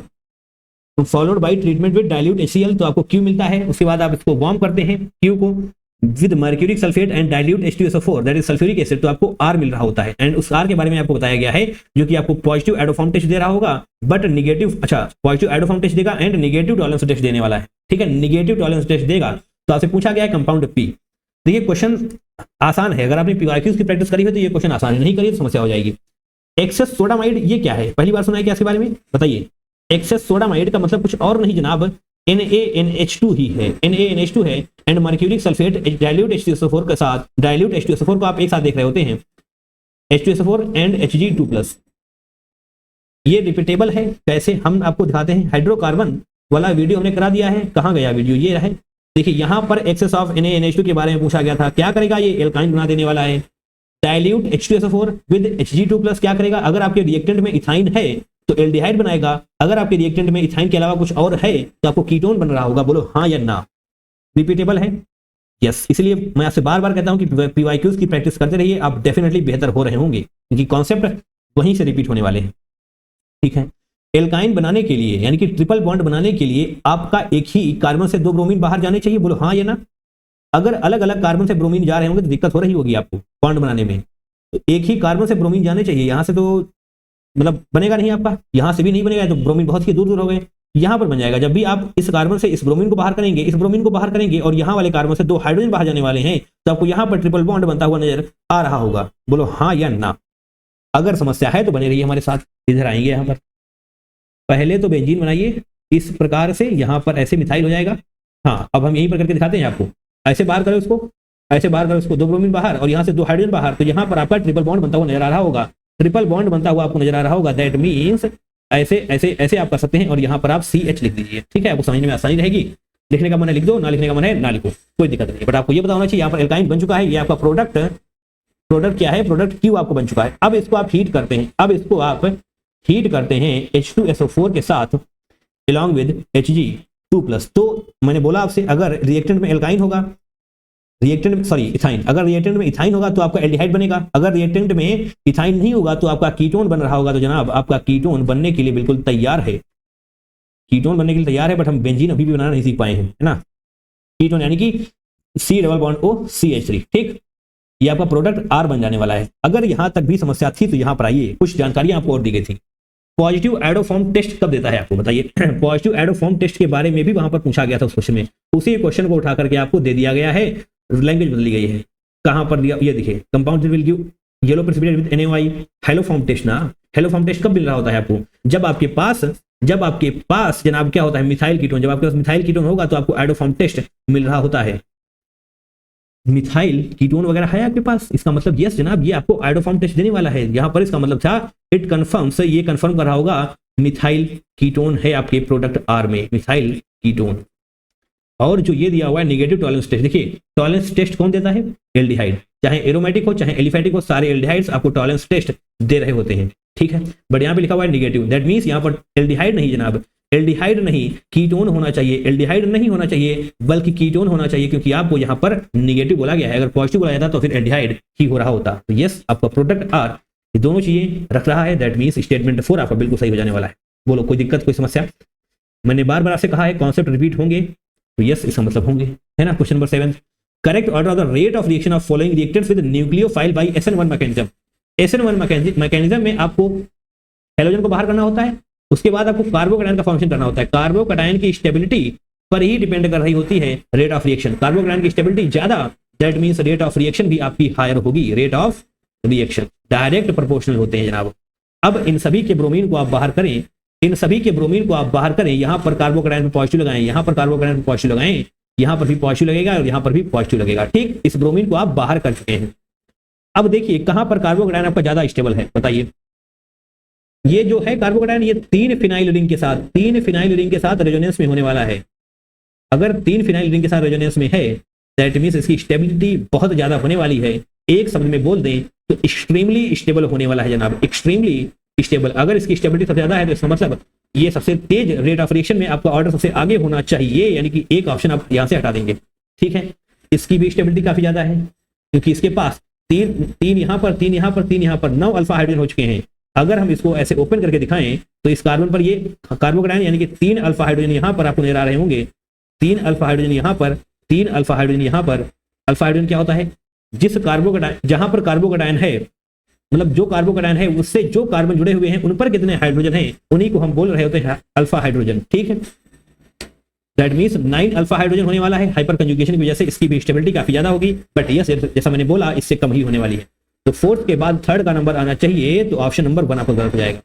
followed by treatment with dilute HCl, तो आपको Q मिलता है। उसके बाद आप इसको वार्म करते हैं Q को with mercuric sulphate and dilute H2SO4 that is sulphuric acid, तो आपको R मिल रहा होता है। एंड उस R के बारे में आपको बताया गया है जो कि आपको पॉजिटिव एडोफॉर्म टेस्ट दे रहा होगा, बट निगेटिव, अच्छा पॉजिटिव एडोफॉर्म टेस्ट देगा एंड निगेटिव टॉलरेंस टेस्ट देने वाला है। ठीक है, निगेटिव टॉलरेंस टेस्ट देगा। तो आपसे पूछा गया है कंपाउंड P। देखिए क्वेश्चन आसान है, अगर आपने PYQs की प्रैक्टिस करी हो तो ये क्वेश्चन आसान है, नहीं करी तो समस्या हो जाएगी। एक्सेस सोडामाइड ये क्या है, पहली बार सुना है क्या इसके बारे में, बताइए। एक्सेस सोडामाइड का मतलब कुछ और नहीं जनाब, NaNH2 ही है, NaNH2 है and mercuric sulphate dilute H2SO4 के साथ, डाइल्यूट H2SO4 को आप एक साथ देख रहे होते हैं, H2SO4 एंड Hg2+। ये रिपीटेबल है, कैसे हम आपको दिखाते हैं। हाइड्रोकार्बन वाला वीडियो हमने करा दिया है, कहाँ गया वीडियो, ये रहे। देखिए यहाँ पर एक्सेस ऑफ NaNH2 के बारे में पूछा गया था, क्या करेगा, ये एल्काइन बना देने वाला है। डाइल्यूट H2SO4 विद Hg2+ क्या करेगा, अगर आपके रिएक्टेंट में इथाइन है तो एल्डिहाइड बनाएगा, अगर आपके रिएक्टेंट में इथाइन के अलावा कुछ और है तो आपको कीटोन बन रहा होगा। बोलो हाँ या ना, रिपीटेबल है, यस। इसलिए मैं आपसे बार बार कहता हूं कि PYQs की प्रैक्टिस करते रहिए, आप डेफिनेटली बेहतर हो रहे होंगे, क्योंकि कॉन्सेप्ट वहीं से रिपीट होने वाले हैं। ठीक है, एल्काइन बनाने के लिए यानी कि ट्रिपल बॉन्ड बनाने के लिए आपका एक ही कार्बन से 2 ब्रोमीन बाहर जाने चाहिए। बोलो हाँ या ना, अगर अलग अलग कार्बन से ब्रोमीन जा रहे होंगे तो दिक्कत हो रही होगी आपको बॉन्ड बनाने में। तो एक ही कार्बन से ब्रोमीन जाने चाहिए, यहाँ से तो मतलब बनेगा नहीं आपका, यहाँ से भी नहीं बनेगा, तो ब्रोमीन बहुत ही दूर दूर हो गए, यहाँ पर बन जाएगा। जब भी आप इस कार्बन से इस ब्रोमीन को बाहर करेंगे, इस ब्रोमीन को बाहर करेंगे और यहाँ वाले कार्बन से 2 हाइड्रोजन बाहर जाने वाले हैं, तो आपको यहाँ पर ट्रिपल बॉन्ड बनता हुआ नजर आ रहा होगा। बोलो हाँ या ना, अगर समस्या है तो बने रहिए हमारे साथ, इधर आएंगे। यहाँ पर पहले तो बेंजीन बनाइए इस प्रकार से, यहाँ पर ऐसे मिथाइल हो जाएगा। हाँ, अब हम यहीं पर करके दिखाते हैं आपको, ऐसे बाहर करो इसको, ऐसे बाहर करो इसको, 2 ब्रोमीन बाहर और यहाँ से 2 हाइड्रोजन बाहर, तो यहाँ पर आपका ट्रिपल बॉन्ड बनता हुआ नजर आ रहा होगा, ट्रिपल बॉन्ड बनता हुआ आपको नजर आ रहा होगा। दैट मीन्स ऐसे ऐसे ऐसे आप कर सकते हैं और यहाँ पर आप CH लिख दीजिए। ठीक है, आपको समझने में आसानी रहेगी, लिखने का मन है लिख दो, ना लिखने का मन है ना लिखो, कोई दिक्कत नहीं है। बट आपको ये पता होना चाहिए यहाँ पर एल्काइन बन चुका है, ये आपका प्रोडक्ट क्या है, प्रोडक्ट Q आपको बन चुका है। अब इसको आप हीट करते हैं, अब इसको आप हीट करते हैं H2SO4 के साथ along with Hg2+। तो मैंने बोला आपसे, अगर रिएक्टेंट में एल्काइन होगा, इथाइन, अगर रिएक्टेंट में इथाइन होगा तो आपका एल्डिहाइड बनेगा, अगर रिएक्टेंट में इथाइन नहीं होगा तो आपका कीटोन बन रहा होगा। तो जनाब आपका कीटोन बनने के लिए बिल्कुल तैयार है, कीटोन बनने के लिए तैयार है, बट हम बेंजीन अभी भी बनाना नहीं सीख पाए हैं, है ना। कीटोन यानी कि C+O CH3। ठीक, ये आपका प्रोडक्ट R बन जाने वाला है। अगर यहां तक भी समस्या थी तो यहां पर आइए, कुछ जानकारी आपको और दी गई थी। पॉजिटिव एडोफॉर्म टेस्ट कब देता है आपको, बताइए। पॉजिटिव एडोफॉर्म टेस्ट के बारे में भी वहां पर पूछा गया था उस क्वेश्चन में, उसी क्वेश्चन को उठा करके आपको दे दिया गया है, लैंग्वेज बदली गई है। कहां पर दिया, ये देखिए, compound will give yellow precipitate with NaOI, haloform test ना। हेलोफॉर्म टेस्ट कब मिल रहा होता है आपको, जब आपके पास जनाब क्या होता है, मिथाइल कीटोन। जब आपके पास मिथाइल कीटोन होगा तो आपको एडोफॉर्म टेस्ट मिल रहा होता है। मिथाइल कीटोन वगैरह है आपके पास, इसका मतलब यस जनाब ये आपको एडोफॉर्म टेस्ट देने वाला है। यहाँ पर इसका मतलब था इट कन्फर्म्स, ये कन्फर्म कर रहा होगा मिथाइल कीटोन है आपके प्रोडक्ट R में, मिथाइल कीटोन। और जो ये दिया हुआ है नेगेटिव टॉलरेंस टेस्ट, देखिए टॉलरेंस टेस्ट कौन देता है, एल्डिहाइड, चाहे एरोमेटिक हो चाहे एलिफैटिक हो, सारे एल्डिहाइड्स आपको टॉलरेंस टेस्ट दे रहे होते हैं। ठीक है, बट यहाँ पे लिखा हुआ है नेगेटिव, दैट मीन्स यहाँ पर एल्डिहाइड नहीं जनाब, एल्डिहाइड नहीं, कीटोन होना चाहिए। एल्डिहाइड नहीं होना चाहिए बल्कि कीटोन होना चाहिए, क्योंकि आपको यहाँ पर नेगेटिव बोला गया है। अगर पॉजिटिव बोला जाता तो फिर एल्डिहाइड ही हो रहा होता। तो यस, आपका प्रोडक्ट R ये दोनों चीजें रख रहा है, दैट मीन्स स्टेटमेंट 4 आपका बिल्कुल सही हो जाने वाला है। बोलो कोई दिक्कत, कोई समस्या। मैंने बार बार आपसे कहा है कॉन्सेप्ट रिपीट होंगे, तो यस इसका मतलब होंगे, है ना। Question number 7, correct order of the rate of reaction of following reactants with nucleophile by SN1 mechanism. SN1 mechanism में आपको हैलोजन को बाहर करना होता है, उसके बाद आपको कार्बोकैटायन का फॉर्मेशन करना होता है। कार्बोकैटायन की स्टेबिलिटी पर ही डिपेंड कर रही होती है रेट ऑफ रिएक्शन। कार्बोकैटायन की स्टेबिलिटी ज्यादा, that means rate of reaction भी आपकी हायर होगी। Rate of reaction direct proportional होते हैं जनाब। अब इन सभी के ब्रोमीन को आप बाहर करें, इन सभी के ब्रोमीन को आप बाहर करें, यहां पर कार्बोकैटायन पे पॉजिटिव लगाएं, यहां पर कार्बोकैटायन पे पॉजिटिव लगाएं, यहां पर भी पॉजिटिव लगेगा और यहां पर भी पॉजिटिव लगेगा। ठीक, इस ब्रोमीन को आप बाहर कर चुके हैं। अब देखिए कहां पर कार्बोकैटायन आपका ज्यादा स्टेबल है, बताइए। ये जो है कार्बोकैटायन, ये 3 फिनाइल रिंग के साथ रेजोनेंस में होने वाला है। अगर 3 फिनाइल रिंग के साथ रेजोनेंस में है, दैट मींस इसकी स्टेबिलिटी बहुत ज्यादा होने वाली है। एक शब्द में बोल दें तो एक्सट्रीमली स्टेबल होने वाला है जनाब, एक्सट्रीमली स्टेबल। अगर इसकी स्टेबिलिटी सबसे ज्यादा है तो इसका मतलब ये सबसे तेज रेट ऑफ रिएक्शन में आपका ऑर्डर सबसे आगे होना चाहिए, यानी कि एक ऑप्शन आप यहां से हटा देंगे। ठीक है, इसकी भी स्टेबिलिटी काफी ज्यादा है क्योंकि इसके पास तीन यहां पर 9 अल्फा हाइड्रोजन हो चुके हैं। अगर हम इसको ऐसे ओपन करके दिखाएं तो इस कार्बन पर ये कार्बोकैटायन यानी कि 3 अल्फा हाइड्रोजन यहां पर आपको नजर आ रहे होंगे, 3 अल्फा हाइड्रोजन यहां पर, 3 अल्फा हाइड्रोजन यहां पर। अल्फा हाइड्रोजन क्या होता है? जिस कार्बोकैटायन, जहां पर कार्बोकैटायन है, मतलब जो कार्बोकैटायन है उससे जो कार्बन जुड़े हुए हैं उन पर कितने हाइड्रोजन हैं, उन्हीं को हम बोल रहे होते हैं अल्फा हाइड्रोजन। ठीक है, दैट मींस 9 अल्फा हाइड्रोजन होने वाला है। हाइपर कंजुगेशन की वजह से इसकी भी स्टेबिलिटी काफी ज्यादा होगी, बट यस जैसा मैंने बोला इससे कम ही होने वाली है। तो 4th के बाद 3rd का नंबर आना चाहिए, तो ऑप्शन नंबर 1 आपको गलत हो जाएगा।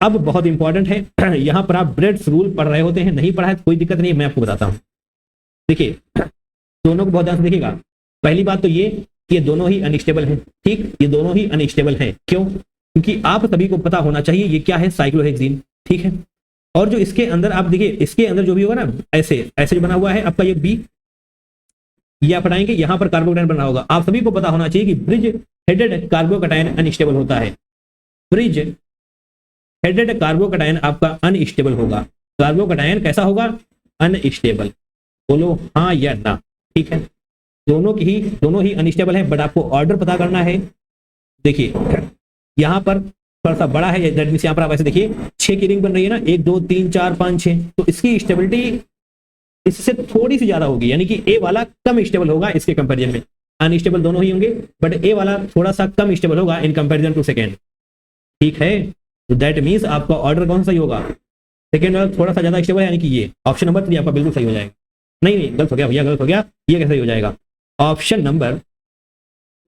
अब बहुत इंपॉर्टेंट है, यहां पर आप ब्रेड्स रूल पढ़ रहे होते हैं, नहीं पढ़ा है तो कोई दिक्कत नहीं, मैं आपको बताता हूं। देखिए दोनों को बहुत ध्यान से देखिएगा। पहली बात तो ये दोनों ही अनस्टेबल हैं। ठीक, ये दोनों ही अनस्टेबल हैं। क्यों? क्योंकि आप सभी को पता होना चाहिए ये क्या है, साइक्लोहेक्सीन। ठीक है, और जो इसके अंदर आप देखिए, इसके अंदर जो भी होगा ना, ऐसे जो बना हुआ है आपका ये बी, ये आप हटाएंगे, यहां पर कार्बोकैटायन बना होगा। आप सभी को पता होना चाहिए कि ब्रिज हेडेड कार्बोकैटायन अनस्टेबल होता है। ब्रिज हेडेड कार्बोकैटायन आपका अनस्टेबल होगा। कार्बोकैटायन कैसा होगा? अनस्टेबल। बोलो हाँ या ना। ठीक है, दोनों ही अनस्टेबल है, बट आपको ऑर्डर पता करना है। देखिए यहां पर थोड़ा सा बड़ा है, दैट मींस यहां पर आप ऐसे देखिए 6 की रिंग बन रही है ना, 1 2 3 4 5 6, तो इसकी स्टेबिलिटी इससे थोड़ी सी ज्यादा होगी, यानी कि ए वाला कम स्टेबल होगा इसके कंपैरिजन में। अनस्टेबल दोनों ही होंगे, बट ए वाला थोड़ा सा कम स्टेबल होगा इन कंपैरिजन टू सेकेंड। ठीक है, तो दैट मींस आपका ऑर्डर कौन सा सही होगा? सेकेंड वाला थोड़ा सा ज्यादा स्टेबल है, यानी कि ये ऑप्शन नंबर 3 आपका बिल्कुल सही हो जाएगा। नहीं गलत हो गया भैया, गलत हो गया, ये कैसे हो जाएगा? ऑप्शन नंबर,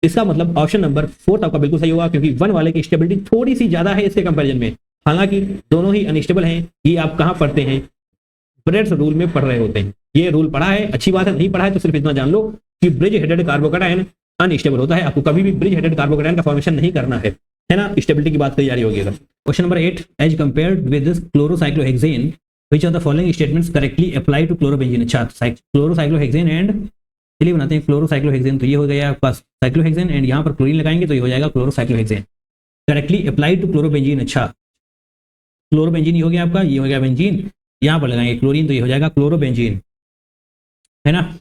इसका मतलब ऑप्शन नंबर 4 आपका बिल्कुल सही होगा, क्योंकि 1 वाले की स्टेबिलिटी थोड़ी सी ज्यादा है इसके कंपैरिजन में। हालांकि दोनों ही अनस्टेबल हैं। ये आप कहां पढ़ते हैं? ब्रेड्स रूल में पढ़ रहे होते हैं। ये रूल पढ़ा है, अच्छी बात है, नहीं पढ़ा है तो सिर्फ इतना जान लो कि ब्रिज हेडेड कार्बोकैटायन अनस्टेबल होता है। आपको कभी भी ब्रिज हेडेड कार्बोकैटायन का फॉर्मेशन नहीं करना है ना। स्टेबिलिटी की बात करी जा रही होगी। Question number 8, as compared with this chlorocyclohexane which of the following statements correctly apply to chlorobenzene. अच्छा, क्लोरोसाइक्लोहेक्सेन एंड, चलिए बनाते हैं क्लोरोसाइक्लोहेक्सेन। तो ये हो गया आपका साइक्लोहेक्सेन एंड यहाँ पर क्लोरीन लगाएंगे तो ये हो जाएगा chlorocyclohexane. Correctly apply to chlorobenzene. अच्छा, क्लोरोबेंजीन ही हो गया आपका, ये हो गया बेंजीन, यहाँ पर लगाएंगे क्लोरीन तो ये हो जाएगा क्लोरोबेंजीन, है ना।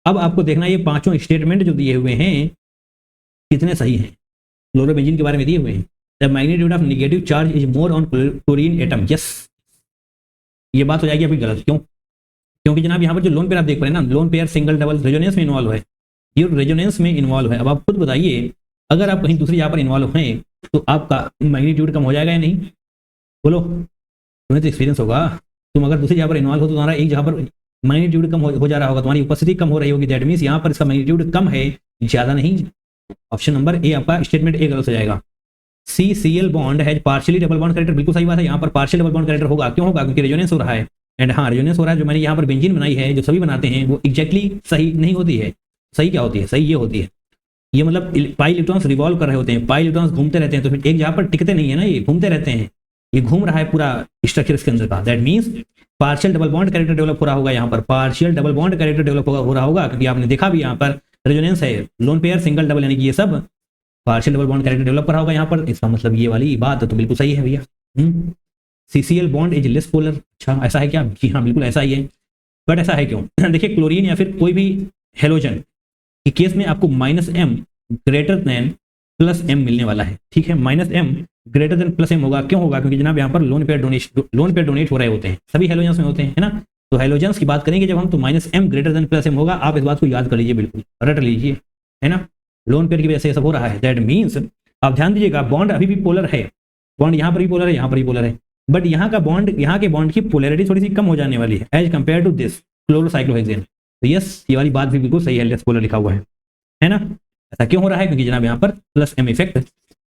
अब आपको देखना ये पांचों स्टेटमेंट जो दिए हुए हैं कितने सही हैं। क्लोरोबेंजीन के बारे में दिए हुए हैं, the magnitude of negative charge is more on chlorine atom. Yes, ये बात हो जाएगी अभी गलत। क्यों? क्योंकि जनाब यहाँ पर जो लोन पेयर आप देख रहे हैं ना, lone pair single double resonance में इन्वॉल्व है, ये रेजोनेंस में इन्वॉल्व है। अब आप खुद बताइए, अगर आप कहीं दूसरी जगह पर इन्वॉल्व हैं तो आपका मैग्नीट्यूड कम हो जाएगा या नहीं? बोलो, तुम्हें तो एक्सपीरियंस होगा। तुम अगर दूसरी जगह पर इन्वॉल्व हो तो तुम्हारा एक जगह पर मैग्नीट्यूड कम हो जा रहा होगा, तुम्हारी उपस्थिति कम हो रही होगी। दैट मींस यहाँ पर इसका मैग्नीट्यूड कम है, ज्यादा नहीं। ऑप्शन नंबर ए आपका स्टेटमेंट ए गलत हो जाएगा। CCl bond has partially double bond character, बिल्कुल सही बात है। यहाँ पर पार्शियल डबल बॉन्ड कैरेक्टर होगा, क्यों होगा? क्योंकि रेजोनेंस हो रहा है। एंड हाँ, रेजोनेंस हो रहा है। जो मैंने यहाँ पर बेंजीन बनाई है, जो सभी बनाते हैं, वो एग्जैक्टली सही नहीं होती है। सही क्या होती है? सही ये होती है, ये मतलब पाई इलेक्ट्रॉन्स रिवॉल्व कर रहे होते हैं, पाई इलेक्ट्रॉन्स घूमते रहते हैं, तो फिर एक जगह पर टिकते नहीं है ना, ये घूमते रहते हैं। ये घूम रहा है पूरा स्ट्रक्चर इसके अंदर का। That means partial double bond character develop हो रहा होगा, यहाँ पर partial double bond character develop हो रहा होगा, क्योंकि आपने देखा भी यहाँ पर रेजोनेंस है, लोन पेयर सिंगल डबल, यानी कि ये सब partial double bond character develop कर रहा होगा यहाँ पर। इसका मतलब ये वाली बात तो बिल्कुल सही है भैया। CCl bond is less polar. अच्छा, ऐसा है क्या? जी हाँ, बिल्कुल ऐसा ही है। बट ऐसा है क्यों? देखिए, क्लोरीन या फिर कोई भी हेलोजन के केस में आपको -m ग्रेटर देन +m मिलने वाला है। ठीक है, -m ग्रेटर देन +m होगा। क्यों होगा? क्योंकि जनाब यहाँ पर लोन पेयर डोनेट हो रहे होते हैं, सभी हेलोजन्स में होते हैं, है ना। तो हेलोजेंस की बात करेंगे जब हम, तो -m ग्रेटर देन +m होगा। आप इस बात को याद कर लीजिए, बिल्कुल रट लीजिए, है ना। लोन पेयर की वजह से ये सब हो रहा है। दैट मीन्स आप ध्यान दीजिएगा, बॉन्ड अभी भी पोलर है, बॉन्ड यहाँ पर भी पोलर है, यहाँ पर भी पोलर है, बट यहाँ का बॉन्ड, यहाँ के बॉन्ड की पोलैरिटी थोड़ी सी कम हो जाने वाली है एज कंपेयर टू दिस क्लोरोसाइक्लोहेक्सेन। तो यस, ये वाली बात भी बिल्कुल सही है, लेस पोलर लिखा हुआ है ना। ऐसा क्यों हो रहा है? क्योंकि जनाब यहाँ पर +m इफेक्ट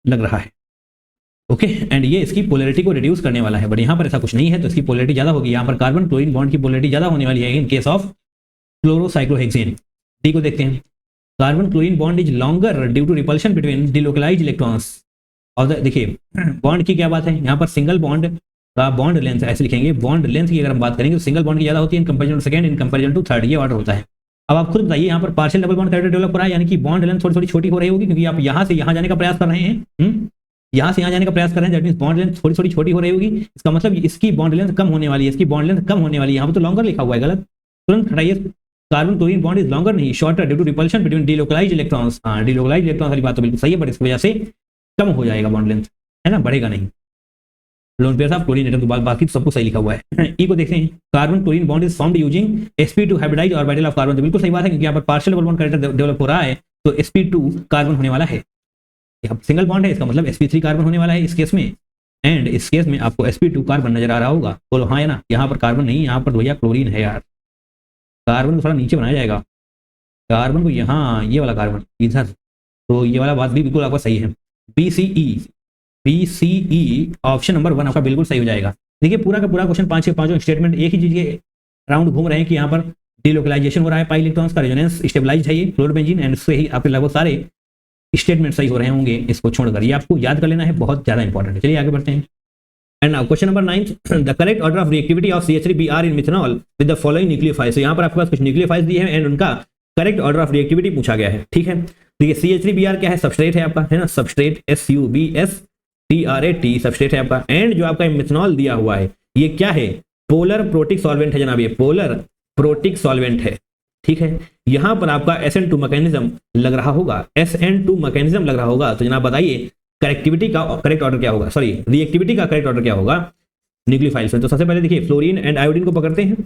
लग रहा है। ओके, एंड ये इसकी पोलैरिटी को रिड्यूस करने वाला है, बट यहाँ पर ऐसा कुछ नहीं है, तो इसकी पोलैरिटी ज्यादा होगी। यहाँ पर कार्बन क्लोरीन बॉन्ड की पोलैरिटी ज्यादा होने वाली है in case of chlorocyclohexane. D को देखते हैं, carbon chlorine bond is longer due to repulsion between delocalised electrons. और देखिए बॉन्ड की क्या बात है, यहाँ पर सिंगल बॉन्ड का बॉन्ड लेंथ ऐसे लिखेंगे, बॉन्ड लेंथ की अगर हम बात करेंगे तो सिंगल बॉन्ड की ज्यादा होती है in comparison to second, in comparison to third, ये ऑर्डर होता है। अब आप खुद बताइए, यहाँ पर partial double bond character develop हो रहा है, यानी कि बॉन्ड लेंथ थोड़ी थोड़ी छोटी हो रही होगी, क्योंकि आप यहाँ से यहाँ जाने का प्रयास कर रहे हैं, यहाँ से यहाँ जाने का प्रयास कर रहे हैं, दैट मींस बॉन्ड लेंथ थोड़ी थोड़ी छोटी हो रही होगी। इसका मतलब इसकी बॉन्ड लेंथ कम होने वाली है, इसकी बॉन्ड लेंथ कम होने वाली है। यहाँ पर तो लॉन्गर लिखा हुआ है, गलत, तुरंत हटाइए। Carbon chlorine bond is longer नहीं, shorter due to repulsion between delocalised electrons. हाँ, डिलोकलाइज्ड इलेक्ट्रॉन्स वाली बात तो बिल्कुल सही है, बट इसकी वजह से कम हो जाएगा बॉन्ड लेंथ, है ना, बढ़ेगा नहीं। लोन पेयर साहब क्लोरीन एटम, तो बाकी सबको सही लिखा हुआ है। ई को देखते हैं, carbon chlorine bond is formed using sp2 hybridised orbital of carbon. तो बिल्कुल सही बात है, क्योंकि यहाँ पर partial double bond character develop हो रहा है, तो sp2 कार्बन होने वाला है। यहाँ सिंगल बॉन्ड है, इसका मतलब sp3 कार्बन होने वाला है इस केस में, एंड इस केस में आपको sp2 कार्बन नजर आ रहा होगा। बोलो हाँ है ना, यहाँ पर कार्बन नहीं, यहाँ पर भैया क्लोरीन है यार। कार्बन को थोड़ा नीचे बनाया जाएगा, कार्बन को यहाँ, ये वाला कार्बन इधर, तो ये वाला बात भी बिल्कुल आपका सही है। BCE ऑप्शन नंबर 1 आपका बिल्कुल सही हो जाएगा। देखिए पूरा का पूरा क्वेश्चन, पांचों स्टेटमेंट एक ही चीज के राउंड घूम रहे हैं कि यहाँ पर डिलोकलाइजेशन हो रहा है पाई इलेक्ट्रॉन्स का, रेजोनेंस स्टेबलाइज है ये फ्लोरोबेंजीन, एंड उससे ही आपके लगभग सारे स्टेटमेंट सही हो रहे होंगे इसको छोड़कर। ये आपको याद कर लेना है, बहुत ज्यादा इंपॉर्टेंट है। चलिए आगे बढ़ते हैं। And now question number 9, the correct order of reactivity of CH3Br in methanol with the following nucleophiles. तो यहाँ पर आपके पास कुछ न्यूक्लियोफाइल्स दिए हैं एंड उनका करेक्ट ऑर्डर ऑफ रिएक्टिविटी पूछा गया है, ठीक है। देखिए CH3Br क्या है, सबस्ट्रेट है आपका, है ना, सबस्ट्रेट SUBSTRAT सबस्ट्रेट है आपका। एंड जो आपका मिथेनॉल दिया हुआ है ये क्या है, पोलर प्रोटिक सॉल्वेंट है जनाब, ये पोलर प्रोटिक सॉल्वेंट है, ठीक है। यहां पर आपका SN2 मैकेनिज्म लग रहा होगा, SN2 मैकेनिज्म लग रहा होगा। तो जनाब बताइए करेक्टिविटी का करेक्ट ऑर्डर क्या होगा, सॉरी रिएक्टिविटी का करेक्ट ऑर्डर क्या होगा न्यूक्लियोफाइल्स में। तो सबसे पहले देखिए फ्लोरीन एंड आयोडीन को पकड़ते हैं,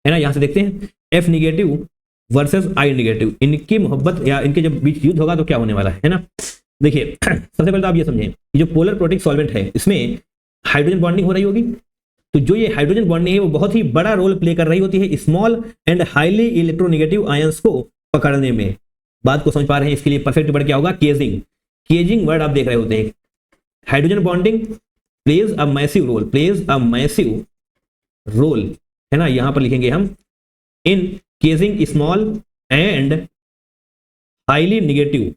है ना, यहां से देखते हैं F negative versus I negative, इनकी मोहब्बत या इनके जब बीच युद्ध होगा तो क्या होने वाला है ना। देखिए सबसे पहले तो आप ये समझें, जो पोलर प्रोटिक सॉल्वेंट है इसमें हाइड्रोजन बॉन्डिंग हो रही होगी, तो जो ये हाइड्रोजन बॉन्डिंग है वो बहुत ही बड़ा रोल प्ले कर रही होती है small and highly electronegative ions को पकड़ने में। बात को समझ पा रहे हैं? इसके लिए परफेक्ट वर्ड क्या होगा, केजिंग। केजिंग वर्ड आप देख रहे होते हैं। Hydrogen bonding plays a massive role, plays a massive role, है ना, यहां पर लिखेंगे हम in caging small and highly negative,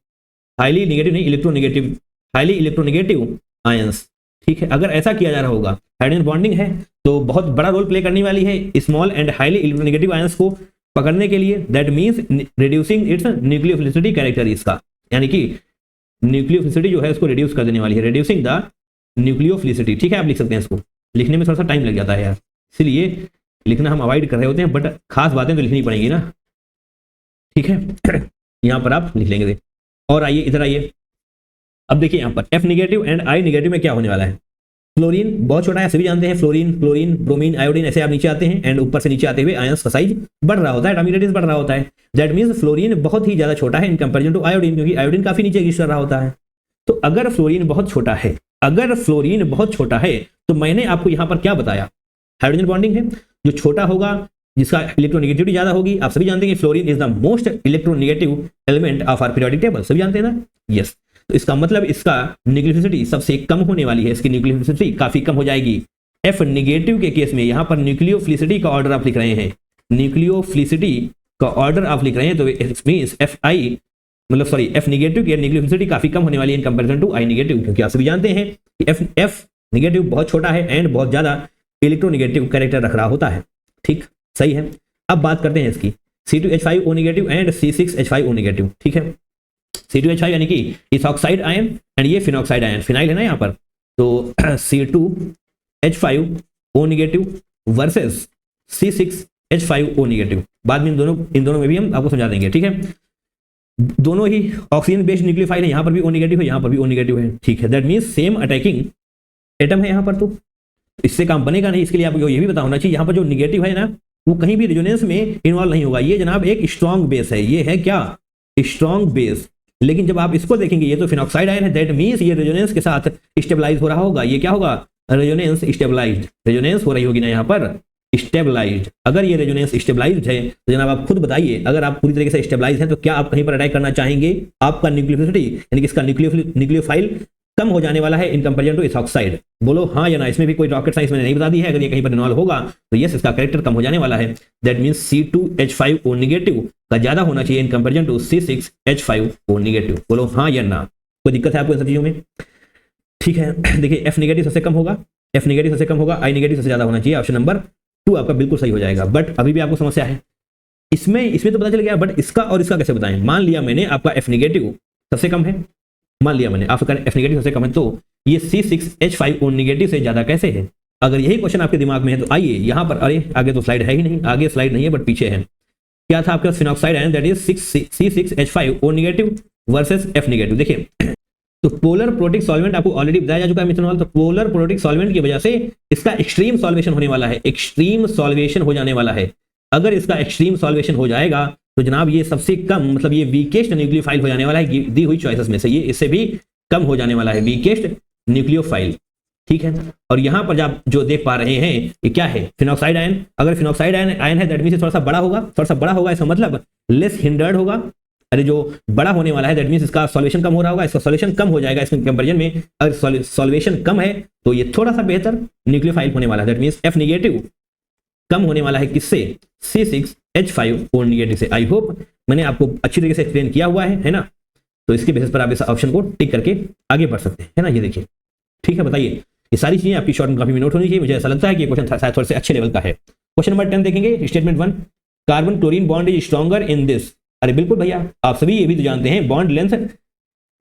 highly negative नहीं इलेक्ट्रोनेगेटिव, हाईली इलेक्ट्रोनेगेटिव आयंस, ठीक है। अगर ऐसा किया जा रहा होगा, हाइड्रोजन बॉन्डिंग है तो बहुत बड़ा रोल प्ले करने वाली है small and highly electronegative ions को पकड़ने के लिए। That means reducing it's nucleophilicity character इसका, यानी कि न्यूक्लियोफिलिसिटी जो है उसको रिड्यूस कर देने वाली है, रिड्यूसिंग द न्यूक्लियोफिलिसिटी, ठीक है। आप लिख सकते हैं इसको, लिखने में थोड़ा सा टाइम लग जाता है यार, इसलिए लिखना हम अवॉइड कर रहे होते हैं, बट खास बातें तो लिखनी पड़ेंगी ना, ठीक है। यहां पर आप लिख लेंगे। और आइए इधर आइए, अब देखिए यहां पर F negative and I negative में क्या होने वाला है। फ्लोरीन बहुत छोटा है, सभी जानते हैं, फ्लोरीन, क्लोरीन, ब्रोमीन, आयोडीन, ऐसे आप नीचे आते हैं एंड ऊपर से नीचे आते हुए आयंस का साइज बढ़ रहा होता है, एटॉमिक रेडियस बढ़ रहा होता है। दैट मींस फ्लोरीन बहुत ही ज्यादा छोटा है इन कंपैरिजन टू आयोडीन, क्योंकि आयोडीन काफी नीचे एग्जिस्ट कर रहा होता है। तो अगर फ्लोरीन बहुत छोटा है, अगर फ्लोरीन बहुत छोटा है, तो मैंने आपको यहां पर क्या बताया, हाइड्रोजन बॉन्डिंग है, जो छोटा होगा जिसका इलेक्ट्रोनेगेटिविटी ज्यादा होगी। आप सभी जानते हैं कि fluorine is the most electronegative element of our periodic table, सभी जानते हैं ना, यस। तो इसका मतलब इसका न्यूक्लियोफिलिसिटी सबसे कम होने वाली है, इसकी न्यूक्लियोफिलिसिटी काफी कम हो जाएगी। F निगेटिव के केस में यहां पर न्यूक्लियोफिलिसिटी का ऑर्डर आप लिख रहे हैं, न्यूक्लियोफिलिसिटी का ऑर्डर आप लिख रहे हैं, तो इट मींस F निगेटिव की न्यूक्लियोफिलिसिटी काफी कम होने वाली है in comparison to I negative, क्योंकि आप सभी जानते हैं कि F निगेटिव बहुत छोटा है एंड बहुत ज्यादा इलेक्ट्रोनेगेटिव कैरेक्टर रख रहा होता है, ठीक, सही है। अब बात करते हैं इसकी C2H5O negative and C6H5O negative, ठीक है। C2H5 यानी कि इथॉक्साइड आयन एंड ये फिनॉक्साइड आयन, फिनाइल है ना यहाँ पर, तो C2H5O negative versus C6H5O negative. बाद में इन दोनों में भी हम आपको समझा देंगे, ठीक है। दोनों ही ऑक्सीजन बेस्ड न्यूक्लियोफाइल है, यहाँ पर भी O नेगेटिव है, यहाँ पर भी O नेगेटिव है, ठीक है। That means same attacking atom है यहाँ पर, तो इससे काम बनेगा नहीं, इसके लिए आपको ये भी पता होना चाहिए यहाँ पर जो निगेटिव है ना वो कहीं भी रेजोनेंस में इन्वॉल्व नहीं होगा। ये जनाब एक स्ट्रॉन्ग बेस है, ये है क्या, स्ट्रॉन्ग बेस। लेकिन जब आप इसको देखेंगे ये तो फिनॉक्साइड आयन है, दैट मींस ये रेजोनेंस के साथ स्टेबलाइज हो रहा होगा। ये क्या होगा, रेजोनेंस स्टेबलाइज्ड, रेजोनेंस हो रही होगी ना यहाँ पर स्टेबलाइज्ड। अगर ये रेजोनेंस स्टेबलाइज्ड है तो जनाब आप खुद बताइए, अगर आप पूरी तरीके से स्टेबलाइज है तो क्या आप कहीं पर अटैक करना चाहेंगे? आपका न्यूक्लियोसिटी यानी कि इसका न्यूक्लियोफाइल कम हो जाने वाला है इन कंपेरिजन टू इथॉक्साइड। बोलो हाँ या ना, इसमें भी कोई रॉकेट साइंस मैंने नहीं बता दी है। अगर ये कहीं पर इन्वॉल्व होगा तो यस, इसका कैरेक्टर कम हो जाने वाला है। दैट मींस C2H5O नेगेटिव का ज्यादा होना चाहिए इन कंपेरिजन टू C6H5O नेगेटिव। बोलो हाँ या ना, कोई दिक्कत है आपको इन सब चीजों में? ठीक है, देखिए F नेगेटिव सबसे कम होगा, F नेगेटिव सबसे कम होगा, I नेगेटिव सबसे ज्यादा होना चाहिए। ऑप्शन नंबर 2 आपका बिल्कुल सही हो जाएगा। बट अभी भी आपको समस्या है इसमें तो पता चल गया, बट इसका और इसका कैसे बताएं? मान लिया मैंने आपका F नेगेटिव सबसे कम है, मान लिया मैंने आपका F नेगेटिव सबसे कम है, तो ये C6H5O नेगेटिव से ज्यादा कैसे है? अगर यही क्वेश्चन आपके दिमाग में है तो आइए यहाँ पर, अरे आगे तो स्लाइड है ही नहीं, आगे स्लाइड नहीं है बट पीछे है। क्या था आपके पास? Phenoxide ion that is C6H5O negative versus F negative. देखिए तो पोलर प्रोटिक सॉल्वेंट आपको ऑलरेडी बताया जा चुका है मिथनॉल। तो पोलर प्रोटिक सॉल्वेंट की वजह से इसका एक्सट्रीम सॉल्वेशन होने वाला है, एक्सट्रीम सॉल्वेशन हो जाने वाला है। अगर इसका एक्सट्रीम सॉल्वेशन हो जाएगा तो जनाब ये सबसे कम, मतलब ये वीकेस्ट न्यूक्लियोफाइल हो जाने वाला है दी हुई चॉइसेस में से, ये इससे भी कम हो जाने वाला है, वीकेस्ट न्यूक्लियोफाइल। ठीक है, और यहां पर आप जो देख पा रहे हैं ये क्या है? Phenoxide ion. अगर फिनॉक्साइड आयन है दैट मींस थोड़ा सा बड़ा होगा, थोड़ा सा बड़ा होगा, इसका मतलब लेस हिंडर्ड होगा। अरे जो बड़ा होने वाला है दैट मींस इसका सॉल्वेशन कम हो रहा होगा, इसका सॉल्वेशन कम हो जाएगा इसके कंपैरिजन में। अगर सॉल्वेशन कम है तो ये थोड़ा सा बेहतर न्यूक्लियोफाइल होने वाला है। दैट मींस F नेगेटिव कम होने वाला है किससे? C6H5O नेगेटिव से। आई होप मैंने आपको अच्छी तरीके से एक्सप्लेन किया हुआ है ना? तो इसके बेसिस पर आप इस ऑप्शन को टिक करके आगे बढ़ सकते हैं, है ना? ये देखिए, ठीक है, बताइए। ये सारी चीजें आपकी शॉर्ट कॉपी में नोट होनी चाहिए। मुझे ऐसा लगता है कि ये क्वेश्चन शायद थोड़े से अच्छे लेवल का है। क्वेश्चन नंबर 10 देखेंगे, statement 1, carbon chlorine bond is stronger in this. अरे बिल्कुल भैया, आप सभी ये भी तो जानते हैं बॉन्ड लेंथ,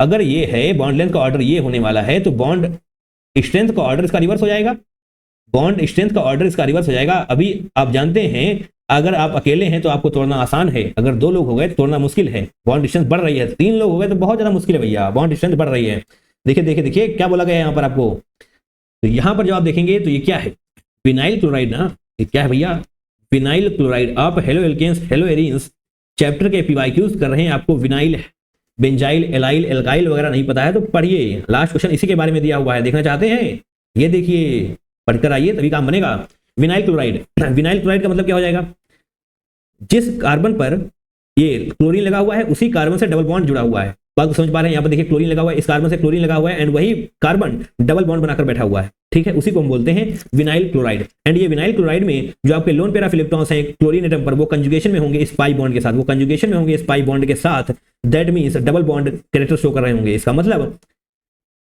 अगर ये है बॉन्ड लेंथ का ऑर्डर ये होने वाला है तो बॉन्ड स्ट्रेंथ का ऑर्डर इसका रिवर्स हो जाएगा, बॉन्ड स्ट्रेंथ का ऑर्डर इसका रिवर्स हो जाएगा। अभी आप जानते हैं अगर आप अकेले हैं तो आपको तोड़ना आसान है, अगर 2 लोग हो गए तो तोड़ना मुश्किल है। बॉन्ड स्ट्रेंथ बढ़ रही है, 3 लोग हो गए तो बहुत ज्यादा मुश्किल है भैया, बॉन्ड स्ट्रेंथ बढ़ रही है। देखिए देखिए देखिए क्या बोला गया है यहाँ पर आपको। तो यहाँ पर जब आप देखेंगे तो ये क्या है? विनाइल क्लोराइड ना, ये क्या है भैया? Vinyl chloride. आप halo alkenes halo arenes chapter के PYQs कर रहे हैं, आपको विनाइल, बेंजाइल, एलाइल, एल्काइल वगैरह नहीं पता है तो पढ़िए, लास्ट क्वेश्चन इसी के बारे में दिया हुआ है। देखना चाहते हैं? ये देखिए, पढ़कर आइए तभी काम बनेगा। विनाइल क्लोराइड, विनाइल क्लोराइड का मतलब क्या हो जाएगा? जिस कार्बन पर ये क्लोरीन लगा हुआ है उसी कार्बन से डबल बॉन्ड जुड़ा हुआ है। बात को समझ पा रहे हैं? यहाँ पर देखिए क्लोरीन लगा हुआ है, इस कार्बन से क्लोरीन लगा हुआ है एंड वही कार्बन डबल बॉन्ड बनाकर बैठा हुआ है। ठीक है, उसी को हम बोलते हैं विनाइल क्लोराइड। एंड ये विनाइल क्लोराइड में जो आपके लोन पेयर ऑफ इलेक्ट्रॉन्स हैं क्लोरीन एटम पर, वो कंजुगेशन में होंगे इस पाई बॉन्ड के साथ, वो कंजुगेशन में होंगे इस पाई बॉन्ड के साथ। That means double bond character show कर रहे होंगे। इसका मतलब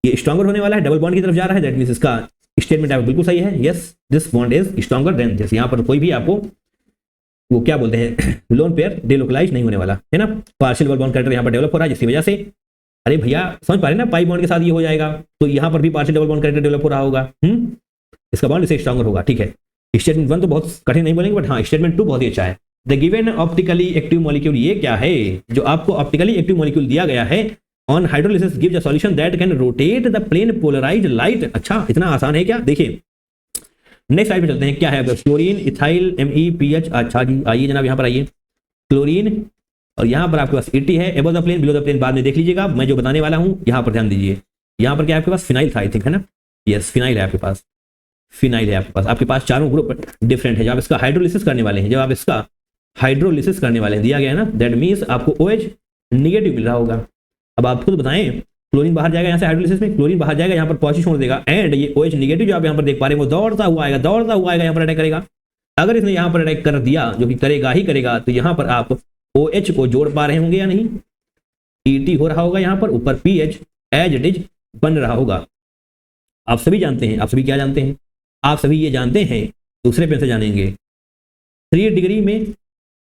ये स्ट्रॉन्गर होने वाला है, डबल बॉन्ड की तरफ जा रहा है। दैट मींस इसका स्टेटमेंट आप बिल्कुल सही है। Yes, this bond is stronger than this. यहाँ पर कोई भी आपको वो क्या बोलते हैं लोन पेयर डिलोकलाइज नहीं होने वाला है ना। पार्शियल डबल बॉन्ड कैरेक्टर यहाँ पर डेवलप हो रहा है जिसकी वजह से, अरे भैया समझ पा रहे ना, पाई बॉन्ड के साथ ये हो जाएगा तो यहाँ पर भी partial double bond character develop हो रहा होगा। इसका बॉन्ड इससे स्ट्रॉन्गर होगा। ठीक है, स्टेटमेंट 1 तो बहुत कठिन नहीं बोलेंगे, बट हाँ स्टेटमेंट 2 बहुत ही अच्छा है। The given optically active molecule, ये क्या है? जो आपको ऑप्टिकली एक्टिव मॉलिक्यूल दिया गया है on hydrolysis gives a solution that can rotate the plane polarised light. अच्छा, इतना आसान है क्या? देखिए नेक्स्ट स्लाइड पे चलते हैं। क्या है? Chlorine, ethyl, MePH। अच्छा जी, आइए जनाब यहाँ पर आइए। क्लोरीन और यहाँ पर आपके पास ET है, above the plane, below the plane बाद में देख लीजिएगा। मैं जो बताने वाला हूँ यहाँ पर ध्यान दीजिए। यहाँ पर क्या आपके पास? फिनाइल था आई थिंक, है ना? यस, फिनाइल है आपके पास, फिनाइल है आपके पास चारों ग्रुप डिफरेंट है। जब आप इसका हाइड्रोलिसिस करने वाले हैं, जब आप इसका हाइड्रोलिसिस करने वाले हैं, दिया गया है ना, दैट मीन्स आपको OH निगेटिव मिल रहा होगा। अब आप खुद बताएं, क्लोरीन बाहर जाएगा यहाँ से हाइड्रोलिसिस में, क्लोरीन बाहर जाएगा, यहाँ पर पॉजिटिव छोड़ देगा एंड ये OH निगेटिव जो आप यहाँ पर देख पा रहे हैं वो दौड़ता हुआ आएगा यहाँ पर अटैक करेगा। अगर इसने यहाँ पर अटैक कर दिया, जो कि करेगा ही करेगा, तो यहाँ पर आप OH को जोड़ पा रहे होंगे या नहीं? ET हो रहा होगा यहाँ पर, ऊपर PH एज इट इज बन रहा होगा। आप सभी जानते हैं, आप सभी क्या जानते हैं? आप सभी ये जानते हैं, दूसरे पेन से जानेंगे। 3 डिग्री में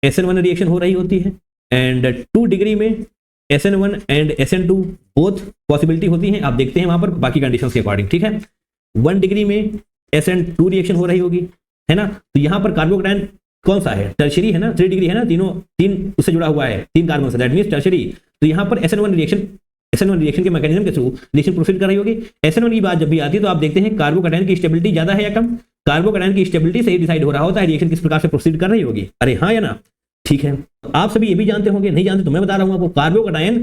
SN1 रिएक्शन हो रही होती है एंड 2 डिग्री में SN1 and SN2 both possibility होती हैं। आप देखते हैं वहां पर बाकी कंडीशंस के अकॉर्डिंग। ठीक है, 1 डिग्री में SN2 रिएक्शन हो रही होगी, है ना? तो यहाँ पर कार्बोकैटायन कौन सा है? टर्शियरी है ना, 3 डिग्री है ना, तीन उससे जुड़ा हुआ है, 3 कार्बन से, दैट मींस टर्शियरी। तो यहाँ पर SN1 रिएक्शन SN1 रिएक्शन के मैकेनिज्म के थ्रू रिएक्शन प्रोसीड कर रही होगी। SN1 की बात जब भी आती है तो आप देखते हैं कार्बोकैटायन की स्टेबिलिटी ज्यादा है या कम, कार्बोकैटायन की स्टेबिलिटी से ही डिसाइड हो रहा होता है रिएक्शन किस प्रकार से प्रोसीड कर रही होगी। अरे हाँ या ना, ठीक है। आप सभी ये भी जानते होंगे, नहीं जानते तो मैं बता रहा हूं आपको, कार्बोकैटायन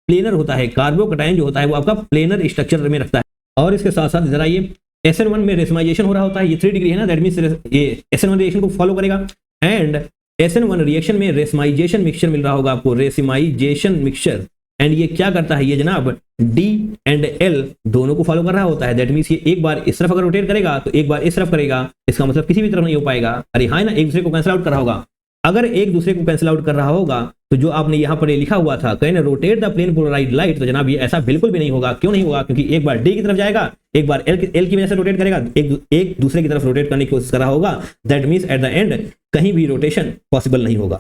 प्लेनर होता है। कार्बोकैटायन जो होता है वो आपका प्लेनर स्ट्रक्चर में रखता है। और इसके साथ साथ जरा ये SN1 में रेसमाइजेशन हो रहा होता है, ये 3 डिग्री है ना, दैट मींस ये SN1 रिएक्शन को फॉलो करेगा। एंड SN1 रिएक्शन में रेसमाइजेशन मिक्सचर मिल रहा होगा आपको, रेसमाइजेशन मिक्सचर। एंड ये क्या करता है, ये जनाब D एंड L दोनों को फॉलो कर रहा होता है। दैट मींस ये एक बार इस तरफ अगर रोटेट करेगा तो एक बार इस तरफ करेगा, इसका मतलब किसी भी तरफ नहीं हो पाएगा। अरे हाँ ना, एक दूसरे को कैंसिल आउट कर रहा होगा। अगर एक दूसरे को कैंसिल आउट कर रहा होगा तो जो आपने यहाँ पर लिखा हुआ था can rotate the plane polarised light, तो जनाब ये ऐसा बिल्कुल भी नहीं होगा। क्यों नहीं होगा? क्योंकि एक बार D की तरफ जाएगा, एक बार L की वजह से रोटेट करेगा, एक दूसरे की तरफ रोटेट करने की कोशिश कर रहा होगा। That means at the end कहीं भी रोटेशन पॉसिबल नहीं होगा,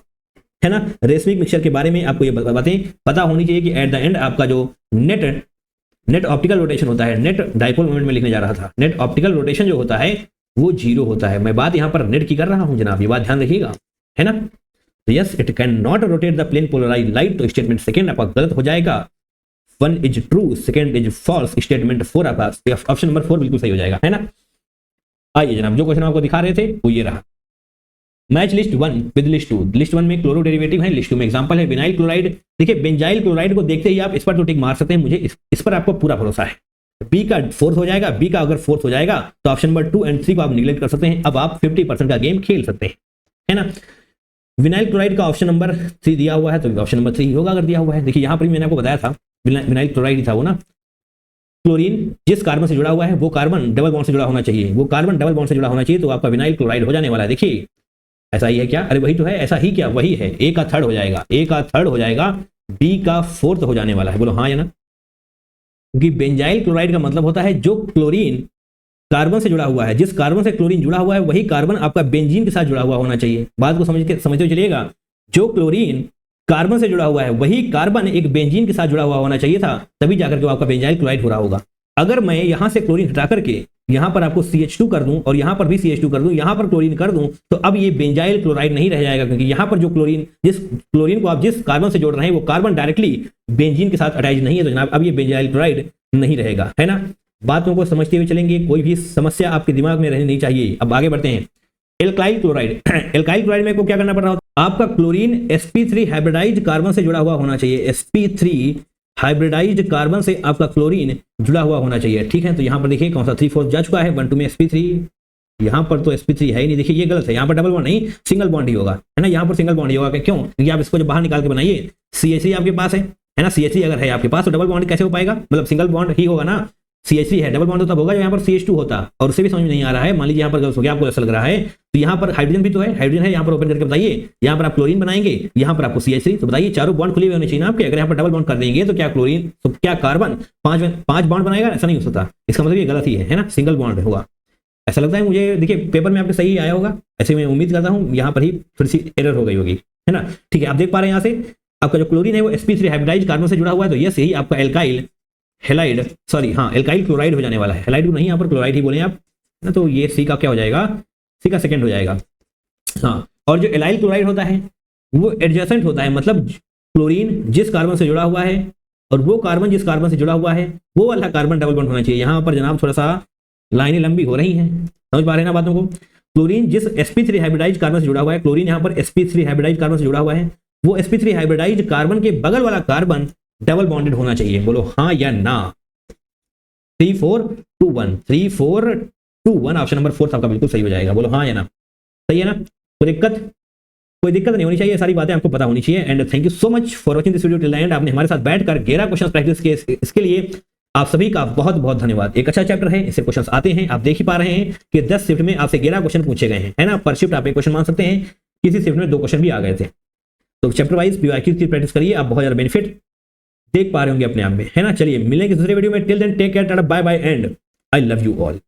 है ना। रेसमिक मिक्सचर के बारे में आपको ये बातें पता होनी चाहिए कि एट द एंड आपका जो नेट ऑप्टिकल रोटेशन होता है, नेट डाइपोल मोमेंट में लिखने जा रहा था, नेट ऑप्टिकल रोटेशन जो होता है वो 0 होता है। मैं बात यहाँ पर नेट की कर रहा हूँ जनाब, ये बात ध्यान रखिएगा, है ना। Yes, it can not rotate the plane polarised light, तो स्टेटमेंट सेकंड आपका गलत हो जाएगा। 1 is true, second is false, statement 4 आपका ऑप्शन नंबर 4 बिल्कुल सही हो जाएगा, है ना। आइए जनाब, जो क्वेश्चन आपको दिखा रहे थे वो ये रहा। Match list 1 with list 2। List 1 में क्लोरो डेरिवेटिव है, लिस्ट 2 में एग्जांपल है विनाइल क्लोराइड। देखिए बेंजाइल क्लोराइड को देखते ही आप इस पर तो टिक मार सकते हैं, मुझे इस पर आपको पूरा भरोसा है। बी का 4th हो जाएगा, बी का अगर 4th हो जाएगा तो ऑप्शन नंबर 2 एंड 3 को आप निगलेक्ट कर सकते हैं। अब आप 50% का गेम खेल सकते हैं, है ना। विनाइल क्लोराइड का ऑप्शन नंबर 3 दिया हुआ है तो ऑप्शन नंबर 3 होगा अगर दिया हुआ है। देखिए यहाँ पर मैंने आपको बताया था विनाइल क्लोराइड था वो ना, क्लोरीन जिस कार्बन से जुड़ा हुआ है वो कार्बन डबल बॉन्ड से जुड़ा होना चाहिए, वो कार्बन डबल बॉन्ड से जुड़ा होना चाहिए, तो आपका विनाइल क्लोराइड हो जाने वाला है। देखिए ऐसा ही है क्या? अरे वही तो है, ऐसा ही क्या, वही है। ए का 3rd हो जाएगा, ए का 3rd हो जाएगा, बी का 4th हो जाने वाला है। बोलो हाँ या ना। क्योंकि बेंजाइल क्लोराइड का मतलब होता है जो क्लोरीन कार्बन से जुड़ा हुआ है, जिस कार्बन से क्लोरीन जुड़ा हुआ है वही कार्बन आपका बेंजीन के साथ जुड़ा हुआ होना चाहिए। बात को समझते हुए चलिएगा, जो क्लोरीन कार्बन से जुड़ा हुआ है वही कार्बन एक बेंजीन के साथ जुड़ा हुआ होना चाहिए था, तभी जाकर के आपका बेंजाइल क्लोराइड हो रहा होगा। अगर मैं यहां से क्लोरीन हटा करके यहां पर आपको CH2 कर दूं और यहां पर भी CH2 कर दूं, यहां पर क्लोरीन कर दूं, तो अब ये बेंजाइल क्लोराइड नहीं रह जाएगा, क्योंकि यहां पर जो जिस क्लोरीन को आप जिस कार्बन से जोड़ रहे हैं वो कार्बन डायरेक्टली बेंजीन के साथ अटैच नहीं है, तो जनाब अब ये बेंजाइल क्लोराइड नहीं रहेगा, है ना। बातों को समझते हुए चलेंगे, कोई भी समस्या आपके दिमाग में रहनी नहीं चाहिए। अब आगे बढ़ते हैं। एल्काइल क्लोराइड एल्काइल क्लोराइड में को क्या करना पड़ रहा होता है? आपका क्लोरीन sp3 हाइब्रिडाइज्ड कार्बन से जुड़ा हुआ होना चाहिए, sp3 हाइब्रिडाइज्ड कार्बन से आपका क्लोरीन जुड़ा हुआ होना चाहिए, ठीक है। तो यहाँ पर देखिए कौन सा 3/4 जा चुका है, 1 2 में sp3, यहाँ पर तो sp3 है ही नहीं। देखिए ये गलत है, यहाँ पर डबल बॉन्ड नहीं सिंगल बॉन्ड ही होगा, है ना। यहाँ पर सिंगल बॉन्ड ही होगा, क्यों? क्योंकि आप इसको जब बाहर निकाल के बनाइए CH3 आपके पास है ना, CH3 अगर है आपके पास तो डबल बॉन्ड कैसे हो पाएगा? मतलब सिंगल बॉन्ड ही होगा ना। CH3 है, डबल बॉन्ड तो तब होगा जब यहाँ पर CH2 होता, और उससे भी समझ में नहीं आ रहा है। मान लीजिए यहाँ पर गलत हो गया, आपको ऐसा लग रहा है, तो यहाँ पर हाइड्रोजन भी तो है, हाइड्रोजन है, यहाँ पर ओपन करके बताइए। यहाँ पर आप क्लोरीन बनाएंगे, यहाँ पर आपको CH3, तो बताइए चारों बॉन्ड खुले हुए होने चाहिए ना आपके। अगर यहाँ पर डबल बॉन्ड कर देंगे तो क्या क्लोरीन, तो क्या कार्बन 5 बॉन्ड बनाएगा? ऐसा नहीं हो सकता, इसका मतलब ये गलत ही है ना, सिंगल बॉन्ड होगा ऐसा लगता है मुझे। देखिए पेपर में आपके सही आया होगा, ऐसे मैं उम्मीद करता हूँ। यहाँ पर ही थोड़ी सी एरर हो गई होगी, है ना। ठीक है, आप देख पा रहे हैं यहाँ से आपका जो क्लोरीन है वो sp3 हाइब्रिडाइज्ड कार्बन से जुड़ा हुआ है, तो यस यही आपका एल्काइल क्लोराइड हो जाने वाला है। हेलाइड नहीं, यहाँ पर क्लोराइड ही बोले आप ना, तो ये सी का क्या हो जाएगा? सी का सेकंड हो जाएगा, हाँ। और जो एलाइल क्लोराइड होता है वो एडजेसेंट होता है, मतलब क्लोरीन जिस कार्बन से जुड़ा हुआ है और वो कार्बन जिस कार्बन से जुड़ा हुआ है वो वाला कार्बन डबल बॉन्ड होना चाहिए। यहाँ पर जनाब थोड़ा सा लाइनें लंबी हो रही हैं, समझ पा रहे हैं ना बातों को। क्लोरीन जिस sp3 हाइब्रिडाइज्ड कार्बन से जुड़ा हुआ है, क्लोरीन यहाँ पर sp3 हाइब्रिडाइज्ड कार्बन से जुड़ा हुआ है, वो sp3 हाइब्रिडाइज्ड कार्बन के बगल वाला कार्बन डबल बॉन्डेड होना चाहिए। बोलो हाँ या ना। 3 4 2 1 3 4 2 1 ऑप्शन नंबर 4 आपका बिल्कुल सही हो जाएगा। बोलो हाँ या ना, सही है ना। कोई दिक्कत नहीं होनी चाहिए, सारी बातें आपको पता होनी चाहिए। And thank you so much for watching this video till and. आपने हमारे साथ बैठकर 11 क्वेश्चन प्रैक्टिस किए, इसके लिए आप सभी का बहुत बहुत धन्यवाद। एक अच्छा चैप्टर है, इससे क्वेश्चंस आते हैं, आप देख ही पा रहे हैं कि 10 शिफ्ट में आपसे 11 क्वेश्चन पूछे गए हैं, है ना। पर शिफ्ट आप एक क्वेश्चन मान सकते हैं, किसी शिफ्ट में 2 क्वेश्चन भी आ गए थे। तो चैप्टर वाइज PYQ की प्रैक्टिस करिए, आप बहुत ज्यादा बेनिफिट देख पा रहे होंगे अपने आप में, है ना। चलिए मिलेंगे दूसरे वीडियो में, till then take care, tata bye bye and I love you all.